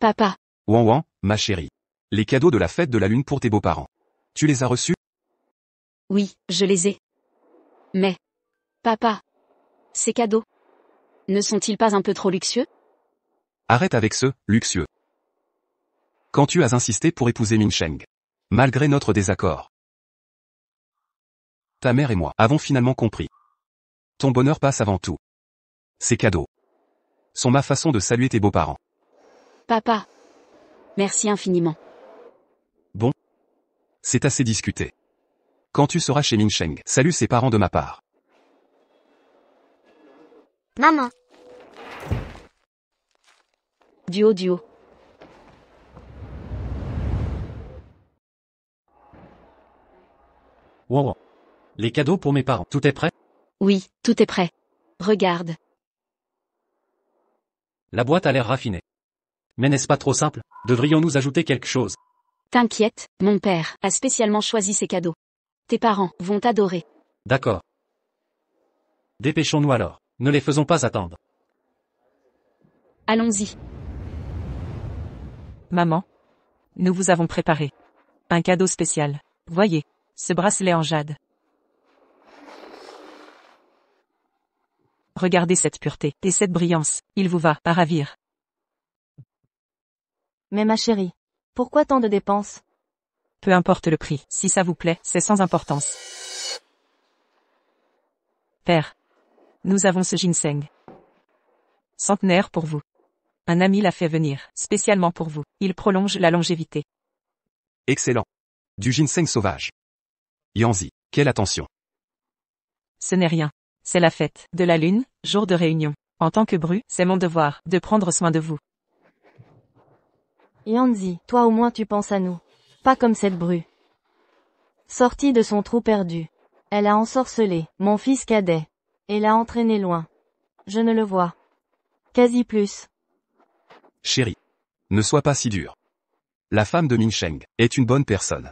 Papa. Ouan ouan, ma chérie. Les cadeaux de la fête de la lune pour tes beaux-parents. Tu les as reçus? Oui, je les ai. Mais. Papa. Ces cadeaux. Ne sont-ils pas un peu trop luxueux? Arrête avec ce « luxueux ». Quand tu as insisté pour épouser Minsheng. Malgré notre désaccord. Ta mère et moi avons finalement compris. Ton bonheur passe avant tout. Ces cadeaux sont ma façon de saluer tes beaux-parents. Papa. Merci infiniment. Bon. C'est assez discuté. Quand tu seras chez Minsheng, salue ses parents de ma part. Maman. Duo. Wow. Les cadeaux pour mes parents, tout est prêt? Oui, tout est prêt. Regarde. La boîte a l'air raffinée. Mais n'est-ce pas trop simple? Devrions-nous ajouter quelque chose? T'inquiète, mon père a spécialement choisi ces cadeaux. Tes parents vont adorer. D'accord. Dépêchons-nous alors. Ne les faisons pas attendre. Allons-y. Maman. Nous vous avons préparé un cadeau spécial. Voyez, ce bracelet en jade. Regardez cette pureté et cette brillance, il vous va à ravir. Mais ma chérie. Pourquoi tant de dépenses? Peu importe le prix, si ça vous plaît, c'est sans importance. Père. Nous avons ce ginseng. Centenaire pour vous. Un ami l'a fait venir, spécialement pour vous. Il prolonge la longévité. Excellent. Du ginseng sauvage. Yanzi, quelle attention. Ce n'est rien. C'est la fête de la lune, jour de réunion. En tant que bru, c'est mon devoir de prendre soin de vous. Yanzi, toi au moins tu penses à nous. Pas comme cette bru. Sortie de son trou perdu. Elle a ensorcelé mon fils cadet. Et l'a entraîné loin. Je ne le vois. Quasi plus. Chérie. Ne sois pas si dur. La femme de Minsheng est une bonne personne.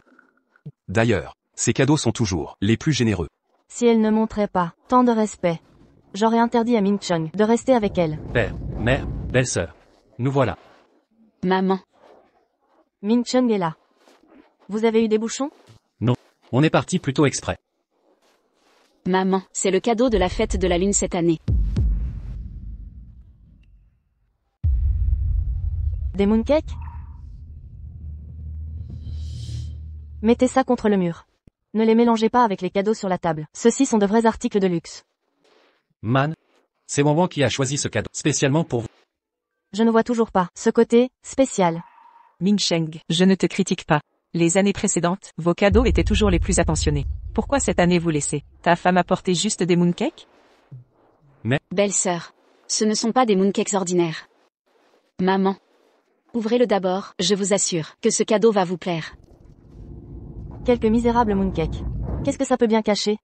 D'ailleurs, ses cadeaux sont toujours les plus généreux. Si elle ne montrait pas tant de respect, j'aurais interdit à Mincheng de rester avec elle. Père, mère, belle-sœur. Nous voilà. Maman. Mincheng est là. Vous avez eu des bouchons? Non. On est parti plutôt exprès. Maman, c'est le cadeau de la fête de la lune cette année. Des mooncakes? Mettez ça contre le mur. Ne les mélangez pas avec les cadeaux sur la table. Ceux-ci sont de vrais articles de luxe. Man. C'est Wanwan qui a choisi ce cadeau, spécialement pour vous. Je ne vois toujours pas ce côté spécial. Minsheng, je ne te critique pas. Les années précédentes, vos cadeaux étaient toujours les plus attentionnés. Pourquoi cette année vous laissez? Ta femme apporter juste des mooncakes? Belle-sœur. Ce ne sont pas des mooncakes ordinaires. Maman. Ouvrez-le d'abord, je vous assure que ce cadeau va vous plaire. Quelques misérables mooncakes. Qu'est-ce que ça peut bien cacher?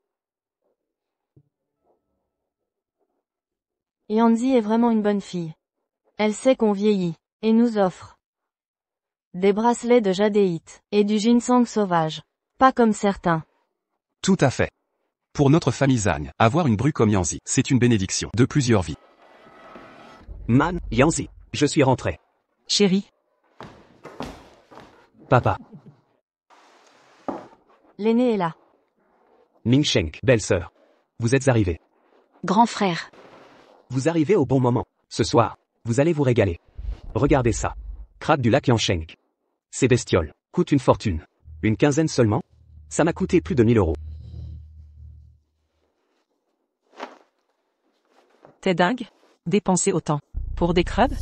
Yanzi est vraiment une bonne fille. Elle sait qu'on vieillit, et nous offre des bracelets de jadéite, et du ginseng sauvage. Pas comme certains. Tout à fait. Pour notre famille Zhang, avoir une bru comme Yanzi, c'est une bénédiction de plusieurs vies. Man, Yanzi, je suis rentré. Chérie. Papa. L'aîné est là. Minsheng, belle-sœur. Vous êtes arrivés. Grand frère. Vous arrivez au bon moment. Ce soir, vous allez vous régaler. Regardez ça. Crabe du lac Yansheng. Ces bestioles coûtent une fortune. Une quinzaine seulement? Ça m'a coûté plus de 1000 euros. T'es dingue? Dépenser autant. Pour des crabes?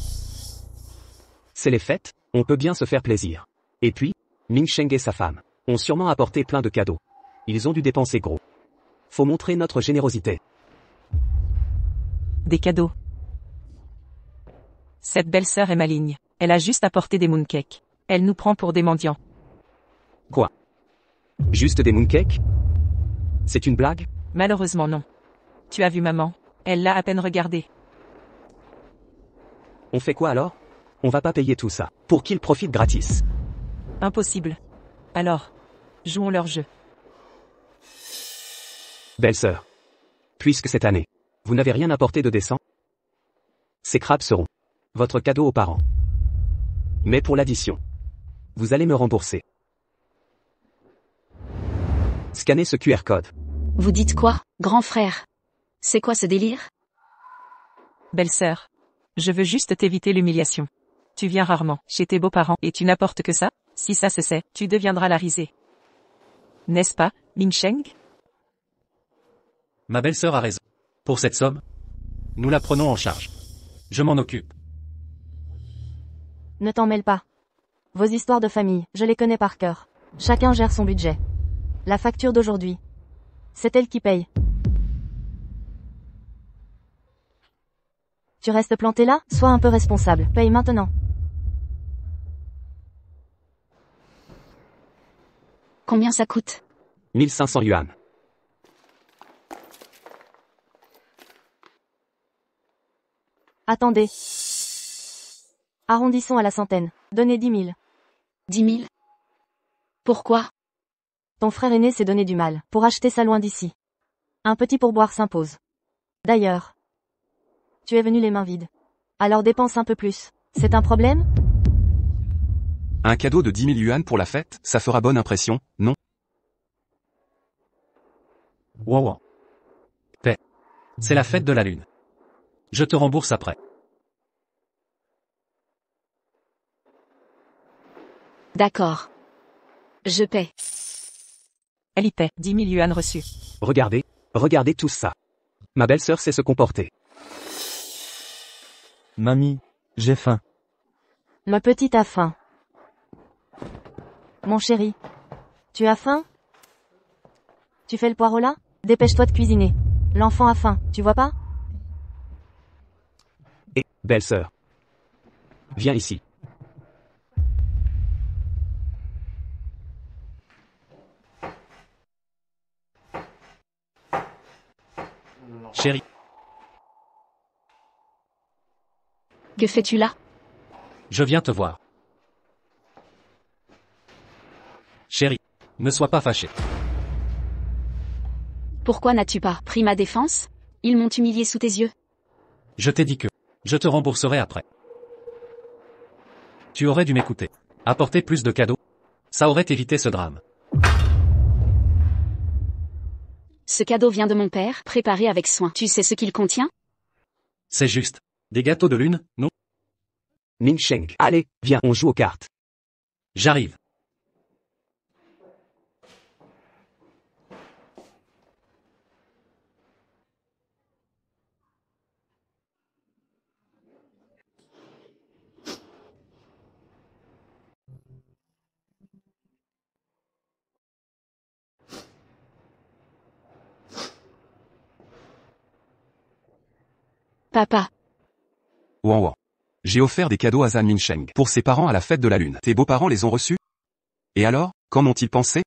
C'est les fêtes, on peut bien se faire plaisir. Et puis, Minsheng et sa femme ont sûrement apporté plein de cadeaux. Ils ont dû dépenser gros. Faut montrer notre générosité. Des cadeaux. Cette belle-sœur est maligne. Elle a juste apporté des mooncakes. Elle nous prend pour des mendiants. Quoi? Juste des mooncakes? C'est une blague? Malheureusement non. Tu as vu maman? Elle l'a à peine regardé. On fait quoi alors? On va pas payer tout ça, pour qu'ils profitent gratis. Impossible. Alors, jouons leur jeu. Belle-sœur. Puisque cette année, vous n'avez rien apporté de décent, ces crabes seront votre cadeau aux parents. Mais pour l'addition, vous allez me rembourser. Scannez ce QR code. Vous dites quoi, grand frère? C'est quoi ce délire? Belle-sœur. Je veux juste t'éviter l'humiliation. Tu viens rarement chez tes beaux-parents et tu n'apportes que ça. Si ça se sait, tu deviendras la risée. N'est-ce pas, Mingsheng? Ma belle-sœur a raison. Pour cette somme, nous la prenons en charge. Je m'en occupe. Ne t'en mêle pas. Vos histoires de famille, je les connais par cœur. Chacun gère son budget. La facture d'aujourd'hui, c'est elle qui paye. Tu restes planté là? Sois un peu responsable. Paye maintenant. Combien ça coûte? 1500 yuan. Attendez. Arrondissons à la centaine. Donnez 10 000. 10 000? Pourquoi? Ton frère aîné s'est donné du mal pour acheter ça loin d'ici. Un petit pourboire s'impose. D'ailleurs, tu es venu les mains vides. Alors dépense un peu plus. C'est un problème? Un cadeau de 10 000 yuan pour la fête, ça fera bonne impression, non? Wow. Paix. C'est la fête de la lune. Je te rembourse après. D'accord. Je paie. Elle y paie, 10 000 yuan reçus. Regardez, regardez tout ça. Ma belle-sœur sait se comporter. Mamie, j'ai faim. Ma petite a faim. Mon chéri. Tu as faim? Tu fais le poireau là? Dépêche-toi de cuisiner. L'enfant a faim, tu vois pas? Et, belle-sœur. Viens ici. Chérie, Que fais-tu là? je viens te voir. Chérie, ne sois pas fâchée. Pourquoi n'as-tu pas pris ma défense? Ils m'ont humilié sous tes yeux. Je t'ai dit que je te rembourserai après. Tu aurais dû m'écouter. Apporter plus de cadeaux. Ça aurait évité ce drame. Ce cadeau vient de mon père, préparé avec soin. Tu sais ce qu'il contient? C'est juste. Des gâteaux de lune, non? Mingsheng, allez, viens, on joue aux cartes. J'arrive. Papa. Ouan ouan. J'ai offert des cadeaux à Zhan Mingsheng pour ses parents à la fête de la lune. Tes beaux-parents les ont reçus? Et alors, qu'en ont-ils pensé?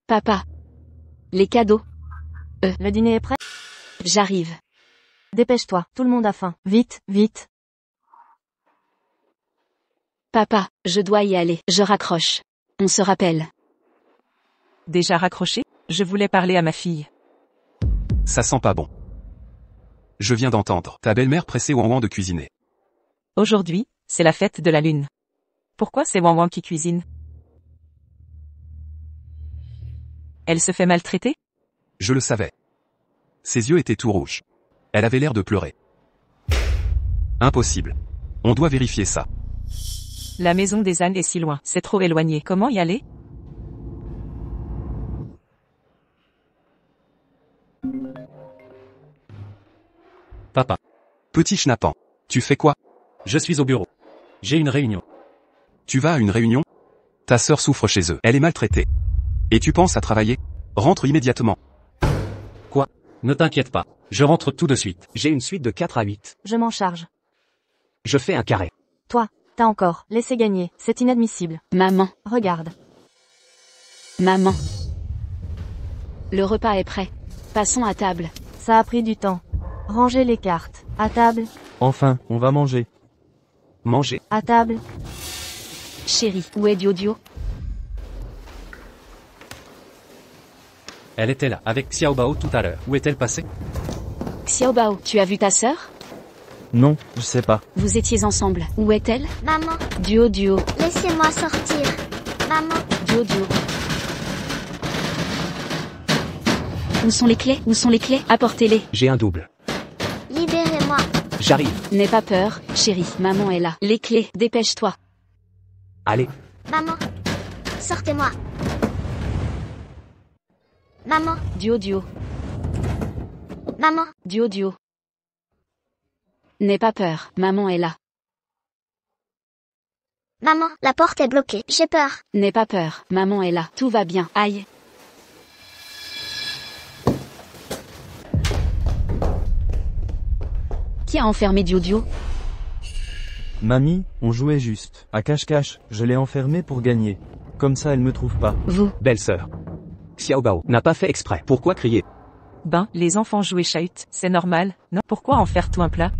Papa. Les cadeaux. Le dîner est prêt? J'arrive. Dépêche-toi, tout le monde a faim. Vite, vite. Papa, je dois y aller. Je raccroche. On se rappelle. Déjà raccroché? Je voulais parler à ma fille. Ça sent pas bon. Je viens d'entendre ta belle-mère presser Ouan ouan de cuisiner. Aujourd'hui, c'est la fête de la lune. Pourquoi c'est Wang Wang qui cuisine? Elle se fait maltraiter? Je le savais. Ses yeux étaient tout rouges. Elle avait l'air de pleurer. Impossible. On doit vérifier ça. La maison des ânes est si loin, c'est trop éloigné. Comment y aller? Papa, Petit schnappant. Tu fais quoi? je suis au bureau. J'ai une réunion. Tu vas à une réunion? Ta sœur souffre chez eux. Elle est maltraitée. Et tu penses à travailler? Rentre immédiatement. Quoi? Ne t'inquiète pas. Je rentre tout de suite. J'ai une suite de 4 à 8. Je m'en charge. Je fais un carré. Toi, t'as encore laissé gagner. C'est inadmissible. Maman. Regarde. Maman. Le repas est prêt. Passons à table. Ça a pris du temps. Rangez les cartes. À table. Enfin, on va manger. Manger. À table. Chérie, où est Diodio? Elle était là, avec Xiao Bao tout à l'heure. Où est-elle passée? Xiaobao, tu as vu ta sœur? Non, je sais pas. Vous étiez ensemble. Où est-elle? Maman, Duo. laissez-moi sortir. Maman, Duo. Où sont les clés? Où sont les clés? Apportez-les. J'ai un double. libérez-moi. J'arrive. N'aie pas peur, chérie. Maman est là. Les clés, dépêche-toi. Allez. Maman, sortez-moi. Maman, Duo. maman, Duo. N'aie pas peur, maman est là. maman, la porte est bloquée. J'ai peur. N'aie pas peur, maman est là. Tout va bien. Aïe. Qui a enfermé Duo? Mamie, on jouait juste. À cache-cache, je l'ai enfermée pour gagner. Comme ça elle me trouve pas. Vous. Belle-sœur. Xiaobao n'a pas fait exprès. Pourquoi crier? Ben, les enfants jouaient chahut, c'est normal, non? Pourquoi en faire tout un plat?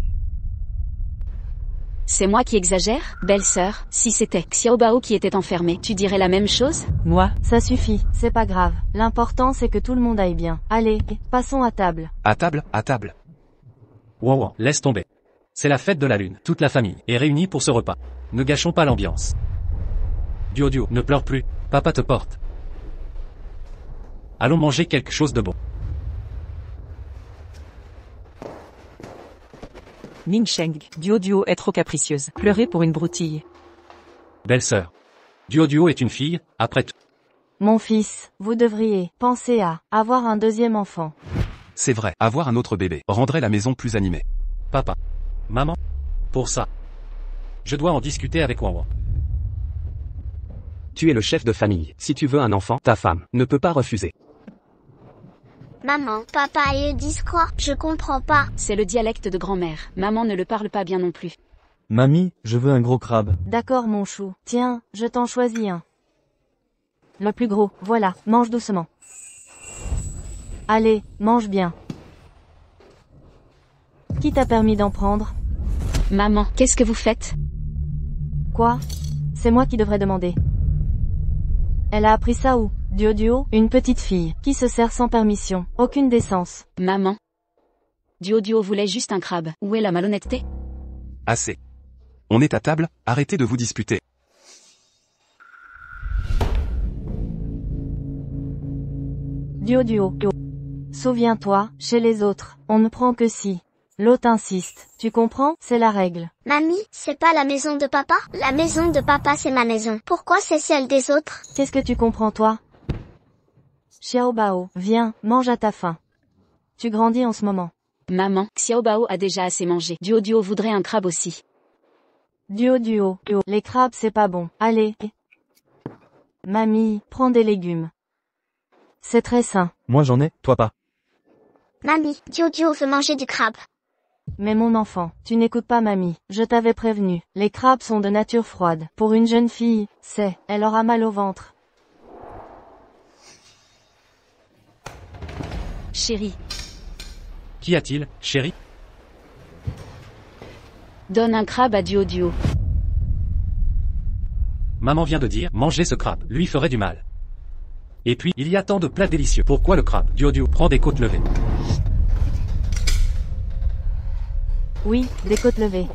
C'est moi qui exagère, belle-sœur. Si c'était Xiaobao qui était enfermé, tu dirais la même chose? Moi, Ça suffit, c'est pas grave. L'important c'est que tout le monde aille bien. Allez, passons à table. À table. Wow, laisse tomber. C'est la fête de la lune. Toute la famille est réunie pour ce repas. Ne gâchons pas l'ambiance. Duo, ne pleure plus. Papa te porte. Allons manger quelque chose de bon. Ming Sheng, Duo est trop capricieuse. Pleurer pour une broutille. Belle-sœur. Duo est une fille, après tout. Mon fils, vous devriez penser à avoir un deuxième enfant. C'est vrai, avoir un autre bébé rendrait la maison plus animée. Papa. Maman. Pour ça. Je dois en discuter avec Wawa. Tu es le chef de famille. Si tu veux un enfant, ta femme ne peut pas refuser. Maman, papa est discret. Je comprends pas. C'est le dialecte de grand-mère. Maman ne le parle pas bien non plus. Mamie, je veux un gros crabe. D'accord mon chou. Tiens, je t'en choisis un. Le plus gros, voilà, mange doucement. Allez, mange bien. Qui t'a permis d'en prendre? Maman, qu'est-ce que vous faites? Quoi? C'est moi qui devrais demander. Elle a appris ça où? Duo, une petite fille, qui se sert sans permission, aucune décence. Maman. Duo voulait juste un crabe. Où est la malhonnêteté? Assez. On est à table, arrêtez de vous disputer. Duo. Souviens-toi, chez les autres, on ne prend que si. L'autre insiste. Tu comprends? C'est la règle. Mamie, c'est pas la maison de papa? La maison de papa c'est ma maison. Pourquoi c'est celle des autres? Qu'est-ce que tu comprends toi? Xiaobao, viens, mange à ta faim. Tu grandis en ce moment. Maman, Xiaobao a déjà assez mangé. Duo voudrait un crabe aussi. Duo. Les crabes c'est pas bon. Allez. Mamie, prends des légumes. C'est très sain. Moi j'en ai, toi pas. Mamie, Duo veut manger du crabe. Mais mon enfant, tu n'écoutes pas mamie. Je t'avais prévenu. Les crabes sont de nature froide. Pour une jeune fille, elle aura mal au ventre. Chérie, Qu'y a-t-il, chérie? donne un crabe à Duo. Maman vient de dire, manger ce crabe, lui ferait du mal. Et puis, il y a tant de plats délicieux. Pourquoi le crabe? Duo prend des côtes levées. Oui, des côtes levées.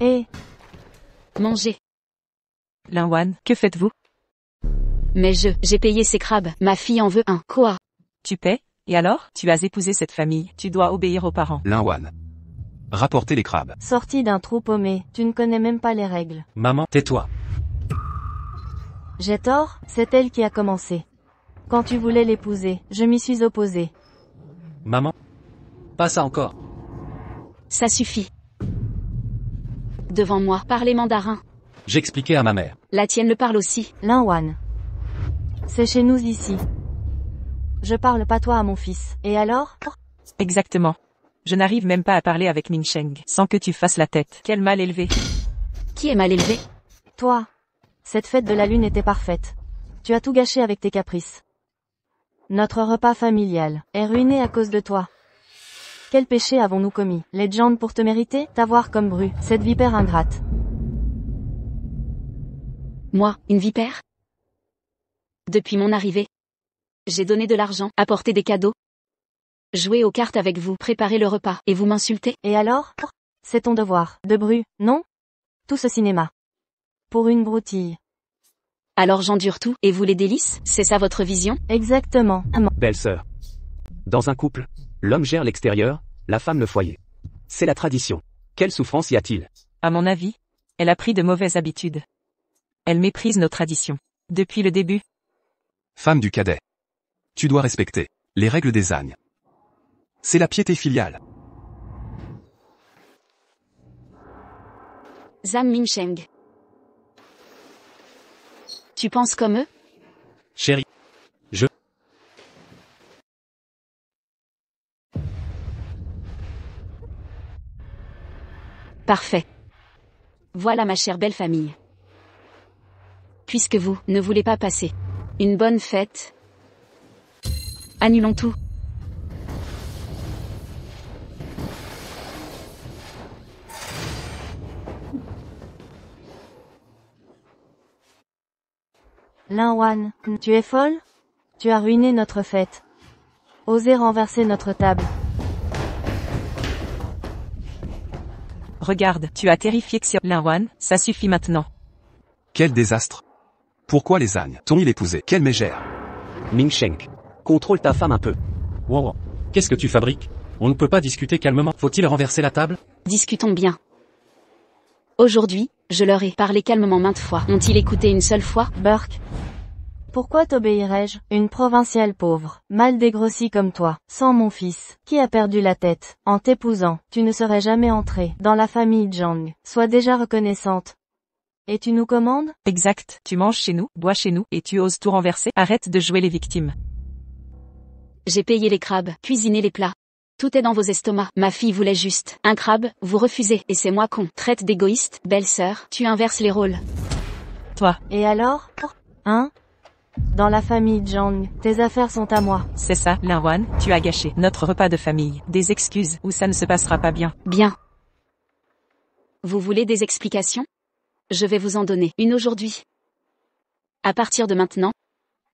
Et Mangez. Linwan, que faites-vous? Mais j'ai payé ces crabes. Ma fille en veut un. Quoi? Tu paies? Et alors? Tu as épousé cette famille, tu dois obéir aux parents. Linwan. Rapportez les crabes. sorti d'un trou paumé, tu ne connais même pas les règles. Maman, tais-toi. J'ai tort, c'est elle qui a commencé. Quand tu voulais l'épouser, je m'y suis opposée. Maman. Pas ça encore. Ça suffit. Devant moi, parlez mandarin. J'expliquais à ma mère. La tienne le parle aussi. Linwan. C'est chez nous ici. Je parle pas toi à mon fils. Et alors? Exactement. Je n'arrive même pas à parler avec Ming Sheng, sans que tu fasses la tête. Quel mal élevé. Qui est mal élevé? Toi. Cette fête de la lune était parfaite. Tu as tout gâché avec tes caprices. Notre repas familial est ruiné à cause de toi. Quel péché avons-nous commis? Légende pour te mériter? T'avoir comme bru, cette vipère ingrate. Moi, une vipère? Depuis mon arrivée, j'ai donné de l'argent, apporté des cadeaux. Jouer aux cartes avec vous, préparer le repas, et vous m'insultez? Et alors? C'est ton devoir, de bru, non? Tout ce cinéma. Pour une broutille. Alors j'endure tout, et vous les délices? C'est ça votre vision? Exactement. Belle-sœur. Dans un couple, l'homme gère l'extérieur, la femme le foyer. C'est la tradition. Quelle souffrance y a-t-il? À mon avis, elle a pris de mauvaises habitudes. Elle méprise nos traditions. Depuis le début. Femme du cadet. Tu dois respecter les règles des ânes. C'est la piété filiale. Zam Minsheng. Tu penses comme eux? Chérie. Parfait. Voilà ma chère belle famille. Puisque vous ne voulez pas passer une bonne fête, annulons tout. Linwan, tu es folle? Tu as ruiné notre fête. Osé renverser notre table. Regarde, tu as terrifié Xiao Linwan, ça suffit maintenant. Quel désastre. Pourquoi les ânes t'ont-ils épousé? Quelle mégère. Mingsheng. Contrôle ta femme un peu. Wow. Qu'est-ce que tu fabriques? On ne peut pas discuter calmement. Faut-il renverser la table? Discutons bien. Aujourd'hui, je leur ai parlé calmement maintes fois. Ont-ils écouté une seule fois? Burke. Pourquoi t'obéirais-je? Une provinciale pauvre, mal dégrossie comme toi, sans mon fils, qui a perdu la tête. En t'épousant, tu ne serais jamais entrée dans la famille Zhang. Sois déjà reconnaissante. Et tu nous commandes? Exact, tu manges chez nous, bois chez nous, et tu oses tout renverser? Arrête de jouer les victimes. J'ai payé les crabes, cuisiné les plats. Tout est dans vos estomacs. Ma fille voulait juste un crabe, vous refusez, et c'est moi qu'on traite d'égoïste. Belle-sœur, tu inverses les rôles. Toi. Et alors? Hein? Dans la famille Zhang, tes affaires sont à moi. C'est ça, Linwan, tu as gâché notre repas de famille. Des excuses, ou ça ne se passera pas bien. Bien. Vous voulez des explications? Je vais vous en donner une aujourd'hui. À partir de maintenant,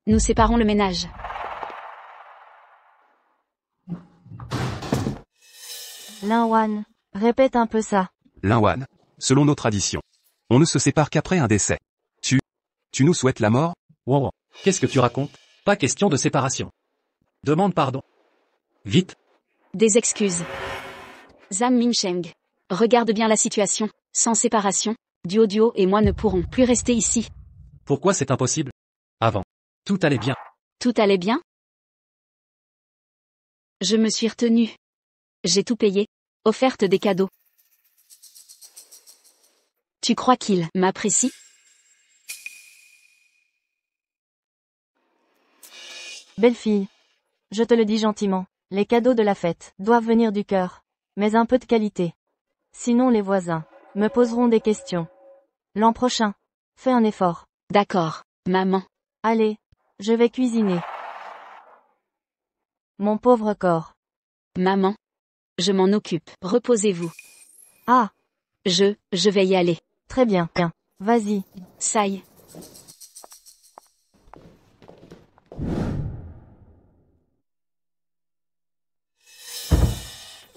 nous séparons le ménage. Linwan, répète un peu ça. Linwan, selon nos traditions, on ne se sépare qu'après un décès. Tu nous souhaites la mort? Wow. Qu'est-ce que tu racontes? Pas question de séparation. Demande pardon. Vite. Des excuses. Zam Minsheng. Regarde bien la situation. Sans séparation, Duo et moi ne pourrons plus rester ici. Pourquoi c'est impossible? Avant. Tout allait bien. Tout allait bien? Je me suis retenue. J'ai tout payé. Offerte des cadeaux. Tu crois qu'il m'apprécie? Belle fille. Je te le dis gentiment, les cadeaux de la fête doivent venir du cœur, mais un peu de qualité. Sinon les voisins me poseront des questions. L'an prochain, fais un effort. D'accord, maman. Allez, je vais cuisiner. Mon pauvre corps. Maman. Je m'en occupe, reposez-vous. Ah. Je vais y aller. Très bien, bien. Vas-y. Saï.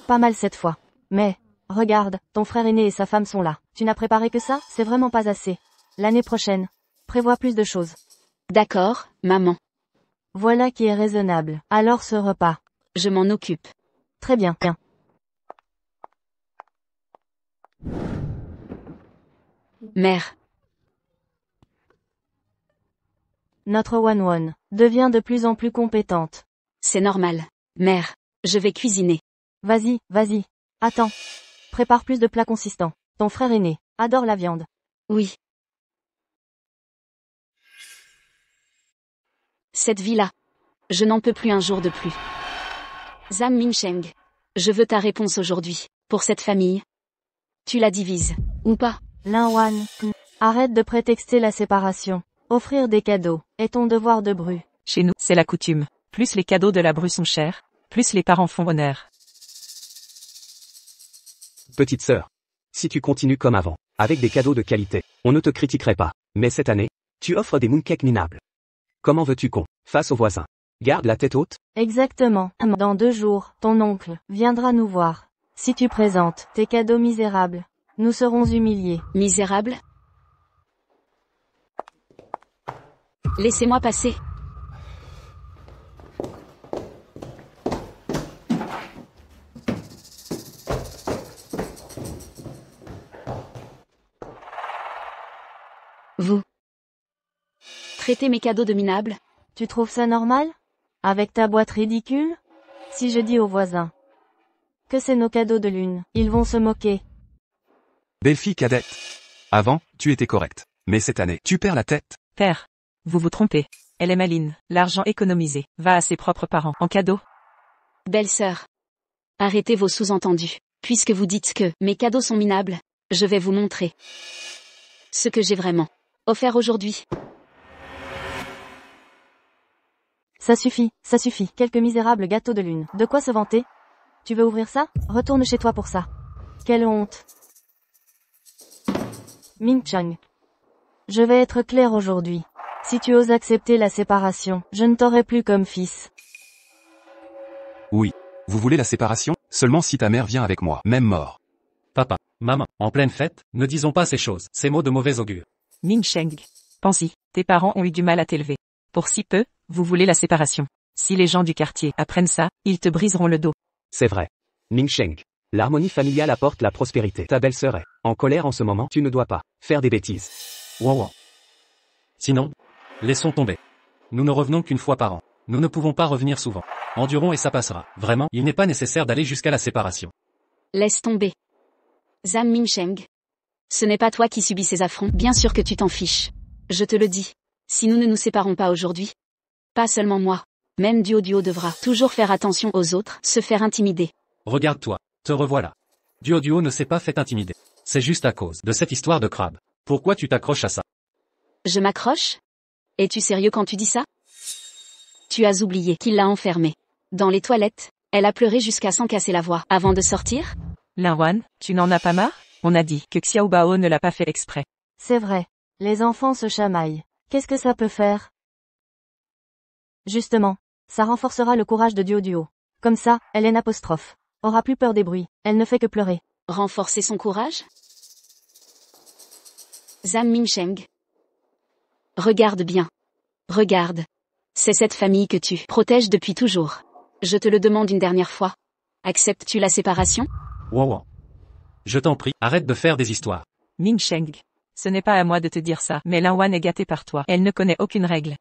Pas mal cette fois. Mais, regarde, ton frère aîné et sa femme sont là. Tu n'as préparé que ça? C'est vraiment pas assez. L'année prochaine, prévois plus de choses. D'accord, maman. Voilà qui est raisonnable. Alors ce repas. Je m'en occupe. Très bien, bien. Mère. Notre Wanwan devient de plus en plus compétente. C'est normal. Mère, je vais cuisiner. Vas-y. Attends. Prépare plus de plats consistants. Ton frère aîné adore la viande. Oui. Cette vie-là. Je n'en peux plus un jour de plus. Zam Minsheng. Je veux ta réponse aujourd'hui. Pour cette famille. Tu la divises. Ou pas? Linwan. Arrête de prétexter la séparation. Offrir des cadeaux est ton devoir de bru. Chez nous, c'est la coutume. Plus les cadeaux de la bru sont chers, plus les parents font honneur. Petite sœur. Si tu continues comme avant, avec des cadeaux de qualité, on ne te critiquerait pas. Mais cette année, tu offres des mooncakes minables. Comment veux-tu qu'on fasse aux voisins? Garde la tête haute. Exactement. Dans 2 jours, ton oncle viendra nous voir. Si tu présentes tes cadeaux misérables, nous serons humiliés. Misérable? Laissez-moi passer. Vous traitez mes cadeaux de minables? Tu trouves ça normal? Avec ta boîte ridicule? Si je dis aux voisins que c'est nos cadeaux de lune, ils vont se moquer. Belle-fille cadette. Avant, tu étais correcte. Mais cette année, tu perds la tête. Père. Vous vous trompez. Elle est maline. L'argent économisé va à ses propres parents en cadeau. Belle-sœur. Arrêtez vos sous-entendus. Puisque vous dites que mes cadeaux sont minables, je vais vous montrer ce que j'ai vraiment offert aujourd'hui. Ça suffit. Quelques misérables gâteaux de lune. De quoi se vanter? Tu veux ouvrir ça? Retourne chez toi pour ça. Quelle honte. Ming Chang. Je vais être clair aujourd'hui. Si tu oses accepter la séparation, je ne t'aurai plus comme fils. Oui. Vous voulez la séparation? Seulement si ta mère vient avec moi, même mort. Papa, maman, en pleine fête, ne disons pas ces choses, ces mots de mauvais augure. Ming Sheng. Pense-y, tes parents ont eu du mal à t'élever. Pour si peu, vous voulez la séparation. Si les gens du quartier apprennent ça, ils te briseront le dos. C'est vrai. Ming Sheng. L'harmonie familiale apporte la prospérité. Ta belle-sœur est en colère en ce moment. Tu ne dois pas faire des bêtises. Wow. Sinon, laissons tomber. Nous ne revenons qu'une fois par an. Nous ne pouvons pas revenir souvent. Endurons et ça passera. Vraiment, il n'est pas nécessaire d'aller jusqu'à la séparation. Laisse tomber. Zhang Mingsheng. Ce n'est pas toi qui subis ces affronts, bien sûr que tu t'en fiches. Je te le dis. Si nous ne nous séparons pas aujourd'hui, pas seulement moi, même Duo devra toujours faire attention aux autres, se faire intimider. Regarde-toi, te revoilà. Duo ne s'est pas fait intimider. C'est juste à cause de cette histoire de crabe. Pourquoi tu t'accroches à ça? Je m'accroche? Es-tu sérieux quand tu dis ça? Tu as oublié qu'il l'a enfermée dans les toilettes. Elle a pleuré jusqu'à s'en casser la voix avant de sortir? Linwan, tu n'en as pas marre? On a dit que Xiao Bao ne l'a pas fait exprès. C'est vrai. Les enfants se chamaillent. Qu'est-ce que ça peut faire? Justement, ça renforcera le courage de Duo. Comme ça, elle aura plus peur des bruits. Elle ne fait que pleurer. Renforcer son courage? Zhang Mingsheng. Regarde bien. Regarde. C'est cette famille que tu protèges depuis toujours. Je te le demande une dernière fois. Acceptes-tu la séparation? Wow. Je t'en prie, arrête de faire des histoires. Ming Sheng. Ce n'est pas à moi de te dire ça, mais Linwan est gâtée par toi. Elle ne connaît aucune règle.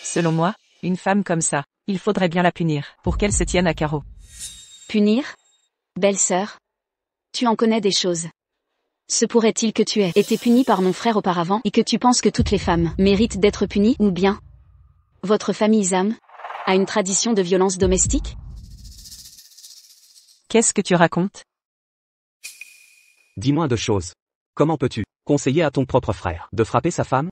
Selon moi, une femme comme ça, il faudrait bien la punir, pour qu'elle se tienne à carreau. Punir? Belle-sœur? Tu en connais des choses. Se pourrait-il que tu aies été punie par mon frère auparavant et que tu penses que toutes les femmes méritent d'être punies, ou bien votre famille Zhang a une tradition de violence domestique? Qu'est-ce que tu racontes? Dis-moi 2 choses. Comment peux-tu conseiller à ton propre frère de frapper sa femme?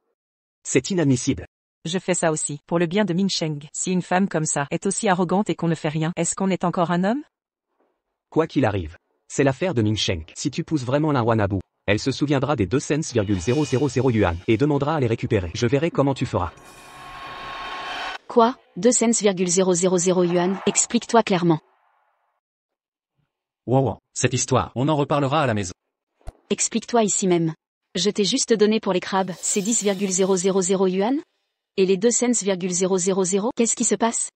C'est inadmissible. Je fais ça aussi, pour le bien de Ming Sheng. Si une femme comme ça est aussi arrogante et qu'on ne fait rien, est-ce qu'on est encore un homme? Quoi qu'il arrive, c'est l'affaire de Ming Sheng. Si tu pousses vraiment Linwan à bout, elle se souviendra des 2 cents,000 yuan et demandera à les récupérer. Je verrai comment tu feras. Quoi? 2 cents,000 yuan? Explique-toi clairement. Wow. Cette histoire, on en reparlera à la maison. Explique-toi ici même. Je t'ai juste donné pour les crabes, ces 10,000 yuan? Et les 2 cents,000, qu'est-ce qui se passe?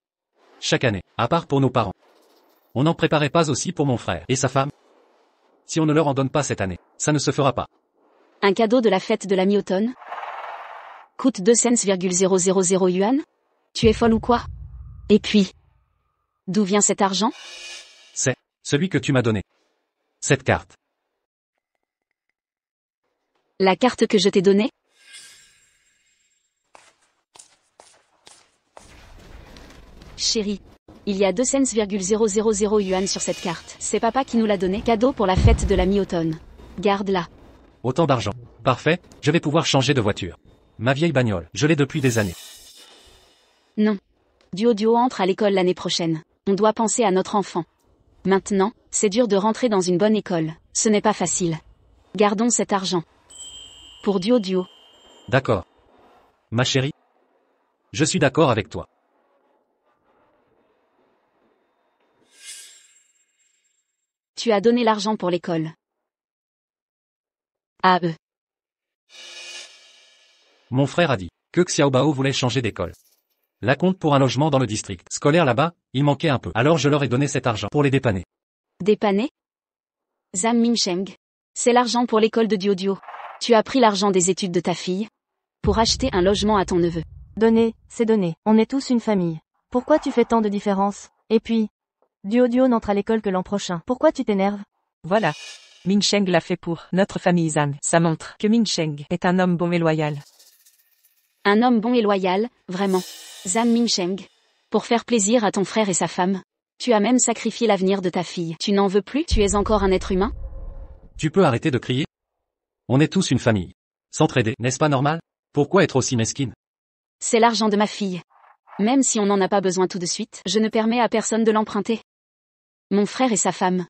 Chaque année, à part pour nos parents. On n'en préparait pas aussi pour mon frère et sa femme? Si on ne leur en donne pas cette année, ça ne se fera pas. Un cadeau de la fête de la mi-automne? Coûte 2 cents,000 yuan? Tu es folle ou quoi? Et puis, d'où vient cet argent? C'est celui que tu m'as donné. Cette carte. La carte que je t'ai donnée? Chérie, il y a 2 cents,000 yuan sur cette carte. C'est papa qui nous l'a donnée. Cadeau pour la fête de la mi-automne. Garde-la. Autant d'argent. Parfait, je vais pouvoir changer de voiture. Ma vieille bagnole, je l'ai depuis des années. Non. Duo entre à l'école l'année prochaine. On doit penser à notre enfant. Maintenant, c'est dur de rentrer dans une bonne école. Ce n'est pas facile. Gardons cet argent. Pour Duo. D'accord. Ma chérie. Je suis d'accord avec toi. Tu as donné l'argent pour l'école. À eux. Mon frère a dit que Xiaobao voulait changer d'école. La compte pour un logement dans le district scolaire là-bas, il manquait un peu. Alors je leur ai donné cet argent pour les dépanner. Dépanner? Zhang Mingsheng. C'est l'argent pour l'école de Duoduo. Tu as pris l'argent des études de ta fille pour acheter un logement à ton neveu. Donner, c'est donner. On est tous une famille. Pourquoi tu fais tant de différence? Et puis, Duoduo n'entre à l'école que l'an prochain. Pourquoi tu t'énerves? Voilà. Mingsheng l'a fait pour notre famille Zhang. Ça montre que Mingsheng est un homme bon et loyal. Un homme bon et loyal, vraiment. Zhang Mingsheng. Pour faire plaisir à ton frère et sa femme. Tu as même sacrifié l'avenir de ta fille. Tu n'en veux plus? Tu es encore un être humain? Tu peux arrêter de crier? On est tous une famille. S'entraider, n'est-ce pas normal? Pourquoi être aussi mesquine? C'est l'argent de ma fille. Même si on n'en a pas besoin tout de suite, je ne permets à personne de l'emprunter. Mon frère et sa femme.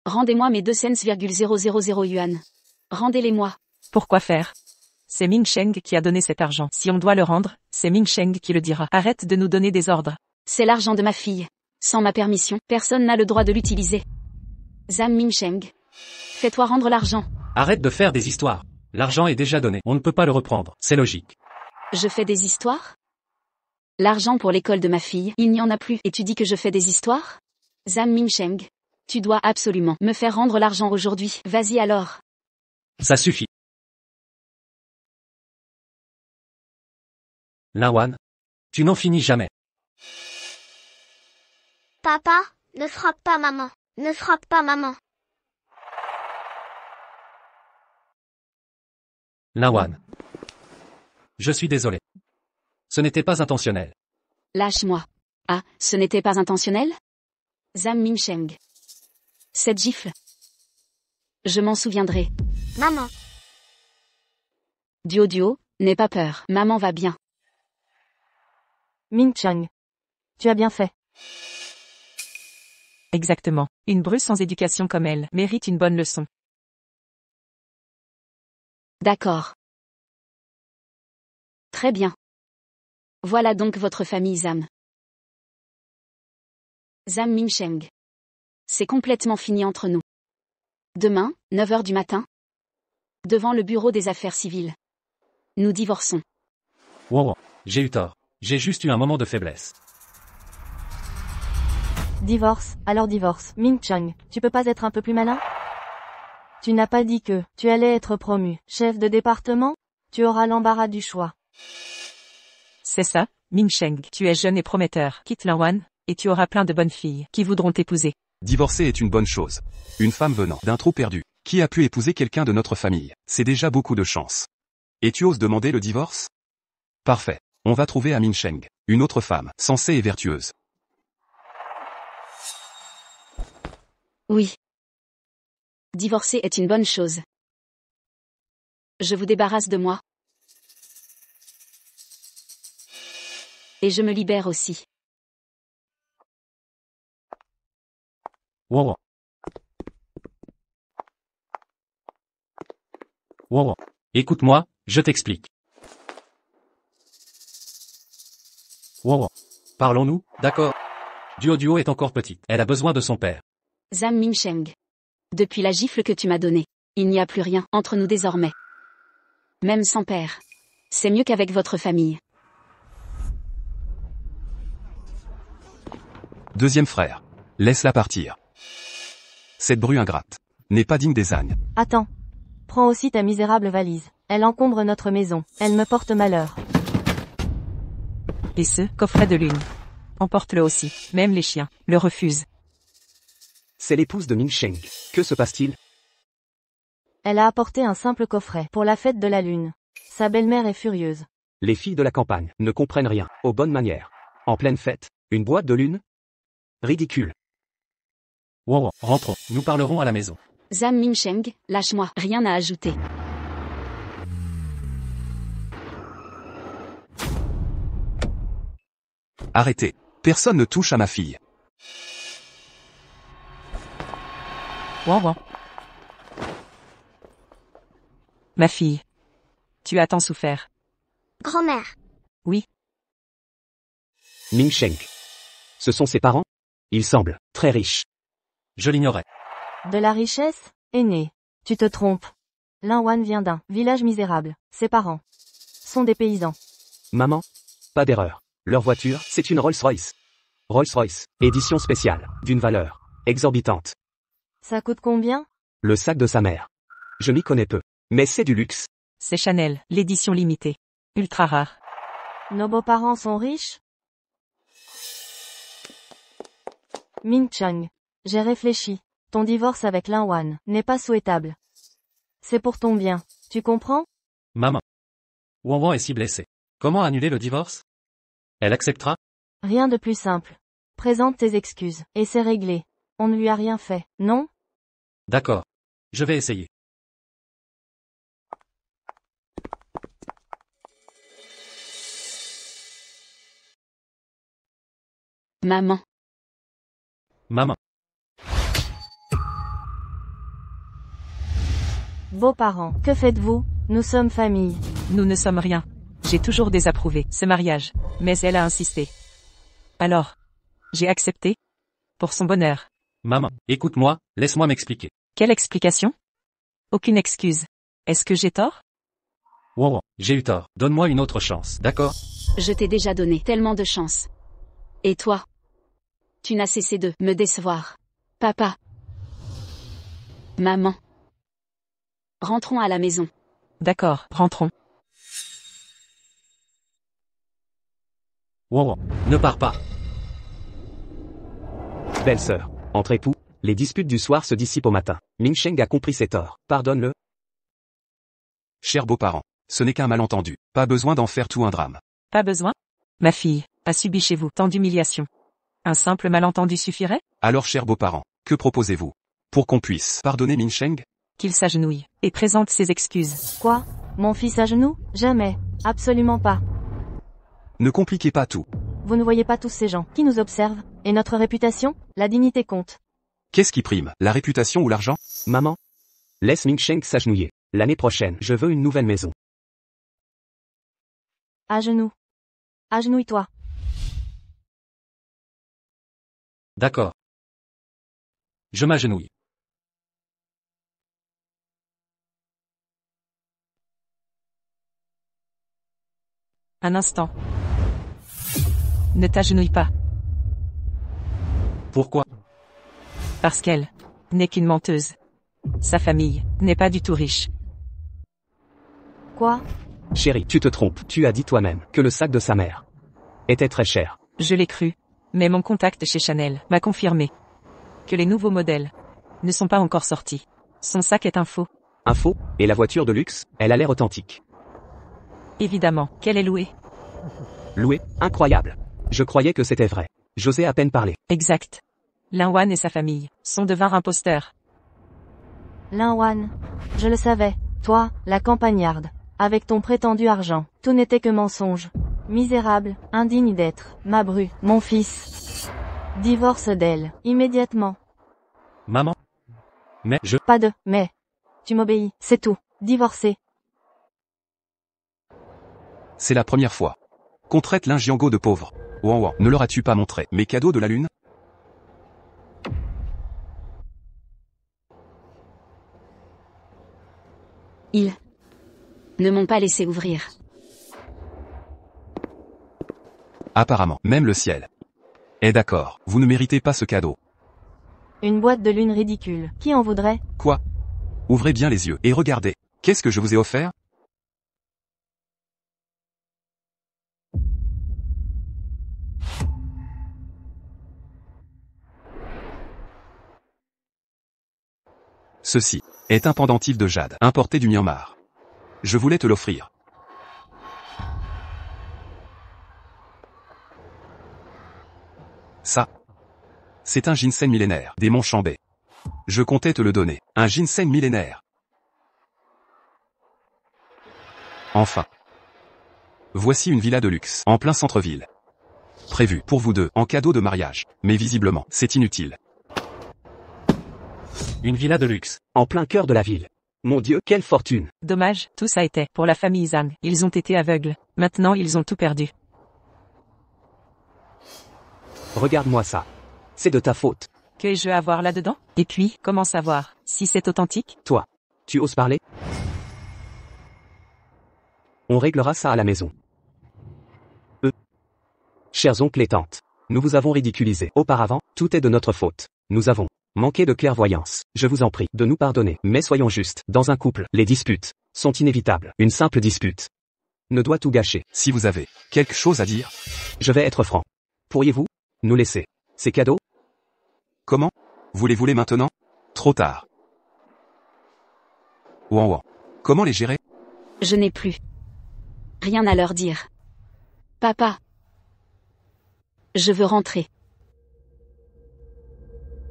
Rendez-moi mes 2 cents,000 yuan. Rendez-les-moi. Pourquoi faire? C'est Mingsheng qui a donné cet argent. Si on doit le rendre, c'est Mingsheng qui le dira. Arrête de nous donner des ordres. C'est l'argent de ma fille. Sans ma permission, personne n'a le droit de l'utiliser. Zhang Mingsheng. Fais-toi rendre l'argent. Arrête de faire des histoires. L'argent est déjà donné. On ne peut pas le reprendre. C'est logique. Je fais des histoires? L'argent pour l'école de ma fille, il n'y en a plus. Et tu dis que je fais des histoires? Zhang Mingsheng. Tu dois absolument me faire rendre l'argent aujourd'hui. Vas-y alors. Ça suffit. Lawan. Tu n'en finis jamais. Papa, ne frappe pas maman. Ne frappe pas maman. Lawan. Je suis désolé. Ce n'était pas intentionnel. Lâche-moi. Ah, ce n'était pas intentionnel? Zhang Mingsheng. Cette gifle. Je m'en souviendrai. Maman. Duoduo, n'aie pas peur. Maman va bien. Mingsheng. Tu as bien fait. Exactement. Une bru sans éducation comme elle mérite une bonne leçon. D'accord. Très bien. Voilà donc votre famille Zhang. Zhang Mingsheng. C'est complètement fini entre nous. Demain, 9 heures du matin. Devant le bureau des affaires civiles. Nous divorçons. Wow, j'ai eu tort. J'ai juste eu un moment de faiblesse. Divorce, alors divorce. Mingsheng, tu peux pas être un peu plus malin? Tu n'as pas dit que tu allais être promu chef de département? Tu auras l'embarras du choix. C'est ça, Mingsheng. Tu es jeune et prometteur. Quitte Lawan, et tu auras plein de bonnes filles qui voudront t'épouser. Divorcer est une bonne chose. Une femme venant d'un trou perdu, qui a pu épouser quelqu'un de notre famille, c'est déjà beaucoup de chance. Et tu oses demander le divorce? Parfait. On va trouver à Mingsheng, une autre femme, sensée et vertueuse. Oui. Divorcer est une bonne chose. Je vous débarrasse de moi. Et je me libère aussi. Wow. Wow. Écoute-moi, je t'explique. Wow. Parlons-nous, d'accord? Duoduo est encore petite. Elle a besoin de son père. Zhang Mingsheng. Depuis la gifle que tu m'as donnée, il n'y a plus rien entre nous désormais. Même sans père. C'est mieux qu'avec votre famille. Deuxième frère. Laisse-la partir. Cette bru ingrate n'est pas digne des ânes. Attends. Prends aussi ta misérable valise. Elle encombre notre maison. Elle me porte malheur. Et ce coffret de lune. Emporte-le aussi. Même les chiens le refusent. C'est l'épouse de Mingsheng. Que se passe-t-il? Elle a apporté un simple coffret pour la fête de la lune. Sa belle-mère est furieuse. Les filles de la campagne ne comprennent rien, aux bonnes manières. En pleine fête, une boîte de lune? Ridicule. Wow, rentrons. Nous parlerons à la maison. Zhang Mingsheng, lâche-moi. Rien à ajouter. Arrêtez. Personne ne touche à ma fille. Wow. Ma fille. Tu as tant souffert. Grand-mère. Oui. Mingsheng. Ce sont ses parents? Ils semblent très riches. Je l'ignorais. De la richesse? Aîné. Tu te trompes. Linwan vient d'un village misérable. Ses parents sont des paysans. Maman? Pas d'erreur. Leur voiture, c'est une Rolls-Royce. Rolls-Royce, édition spéciale, d'une valeur exorbitante. Ça coûte combien? Le sac de sa mère. Je m'y connais peu. Mais c'est du luxe. C'est Chanel, l'édition limitée. Ultra rare. Nos beaux-parents sont riches? Ming Chung. J'ai réfléchi. Ton divorce avec Linwan n'est pas souhaitable. C'est pour ton bien. Tu comprends? Maman. Wanwan est si blessée. Comment annuler le divorce? Elle acceptera? Rien de plus simple. Présente tes excuses, et c'est réglé. On ne lui a rien fait, non? D'accord. Je vais essayer. Maman. Maman. Beaux-parents, que faites-vous? Nous sommes famille. Nous ne sommes rien. J'ai toujours désapprouvé ce mariage, mais elle a insisté. Alors, j'ai accepté. Pour son bonheur. Maman, écoute-moi, laisse-moi m'expliquer. Quelle explication? Aucune excuse. Est-ce que j'ai tort? Wanwan, j'ai eu tort. Donne-moi une autre chance, d'accord? Je t'ai déjà donné tellement de chance. Et toi? Tu n'as cessé de me décevoir. Papa. Maman. Rentrons à la maison. D'accord, rentrons. Wanwan, ne pars pas. Belle-sœur, entre époux, les disputes du soir se dissipent au matin. Ming Sheng a compris ses torts. Pardonne-le. Chers beaux-parents, ce n'est qu'un malentendu. Pas besoin d'en faire tout un drame. Pas besoin? Ma fille a subi chez vous tant d'humiliations. Un simple malentendu suffirait? Alors chers beaux-parents, que proposez-vous? Pour qu'on puisse pardonner Ming Sheng? Qu'il s'agenouille et présente ses excuses. Quoi? Mon fils à genoux? Jamais. Absolument pas. Ne compliquez pas tout. Vous ne voyez pas tous ces gens qui nous observent? Et notre réputation? La dignité compte. Qu'est-ce qui prime, la réputation ou l'argent? Maman? Laisse Ming Sheng s'agenouiller. L'année prochaine, je veux une nouvelle maison. À genoux. Agenouille-toi. D'accord. Je m'agenouille. Un instant. Ne t'agenouille pas. Pourquoi? Parce qu'elle n'est qu'une menteuse. Sa famille n'est pas du tout riche. Quoi? Chérie, tu te trompes. Tu as dit toi-même que le sac de sa mère était très cher. Je l'ai cru. Mais mon contact chez Chanel m'a confirmé que les nouveaux modèles ne sont pas encore sortis. Son sac est un faux. Un faux? Et la voiture de luxe? Elle a l'air authentique. Évidemment, qu'elle est louée. Loué? Incroyable. Je croyais que c'était vrai. J'osais à peine parler. Exact. Linwan et sa famille sont devinrent imposteurs. Linwan. Je le savais. Toi, la campagnarde. Avec ton prétendu argent. Tout n'était que mensonge. Misérable, indigne d'être, ma bru, mon fils. Divorce d'elle, immédiatement. Maman. Mais je... Pas de, mais. Tu m'obéis, c'est tout. Divorcé. C'est la première fois qu'on traite l'Injiango de pauvre. Wanwan, ne leur as-tu pas montré mes cadeaux de la lune? Ils ne m'ont pas laissé ouvrir. Apparemment, même le ciel est d'accord, vous ne méritez pas ce cadeau. Une boîte de lune ridicule. Qui en voudrait? Quoi? Ouvrez bien les yeux et regardez. Qu'est-ce que je vous ai offert? Ceci est un pendentif de jade importé du Myanmar. Je voulais te l'offrir. Ça, c'est un ginseng millénaire des monts Chambé. Je comptais te le donner, un ginseng millénaire. Enfin. Voici une villa de luxe, en plein centre-ville. Prévue pour vous deux, en cadeau de mariage. Mais visiblement, c'est inutile. Une villa de luxe. En plein cœur de la ville. Mon Dieu, quelle fortune. Dommage, tout ça était pour la famille Zhang. Ils ont été aveugles. Maintenant ils ont tout perdu. Regarde-moi ça. C'est de ta faute. Que ai-je à voir là-dedans? Et puis, comment savoir si c'est authentique? Toi, tu oses parler? On réglera ça à la maison. Chers oncles et tantes, nous vous avons ridiculisé. Auparavant, tout est de notre faute. Nous avons manqué de clairvoyance. Je vous en prie de nous pardonner. Mais soyons justes, dans un couple, les disputes sont inévitables. Une simple dispute ne doit tout gâcher. Si vous avez quelque chose à dire, Je vais être franc. Pourriez-vous nous laisser ces cadeaux? comment? Vous les voulez maintenant? Trop tard. Ouan ouan. Comment les gérer? Je n'ai plus rien à leur dire. Papa. Je veux rentrer.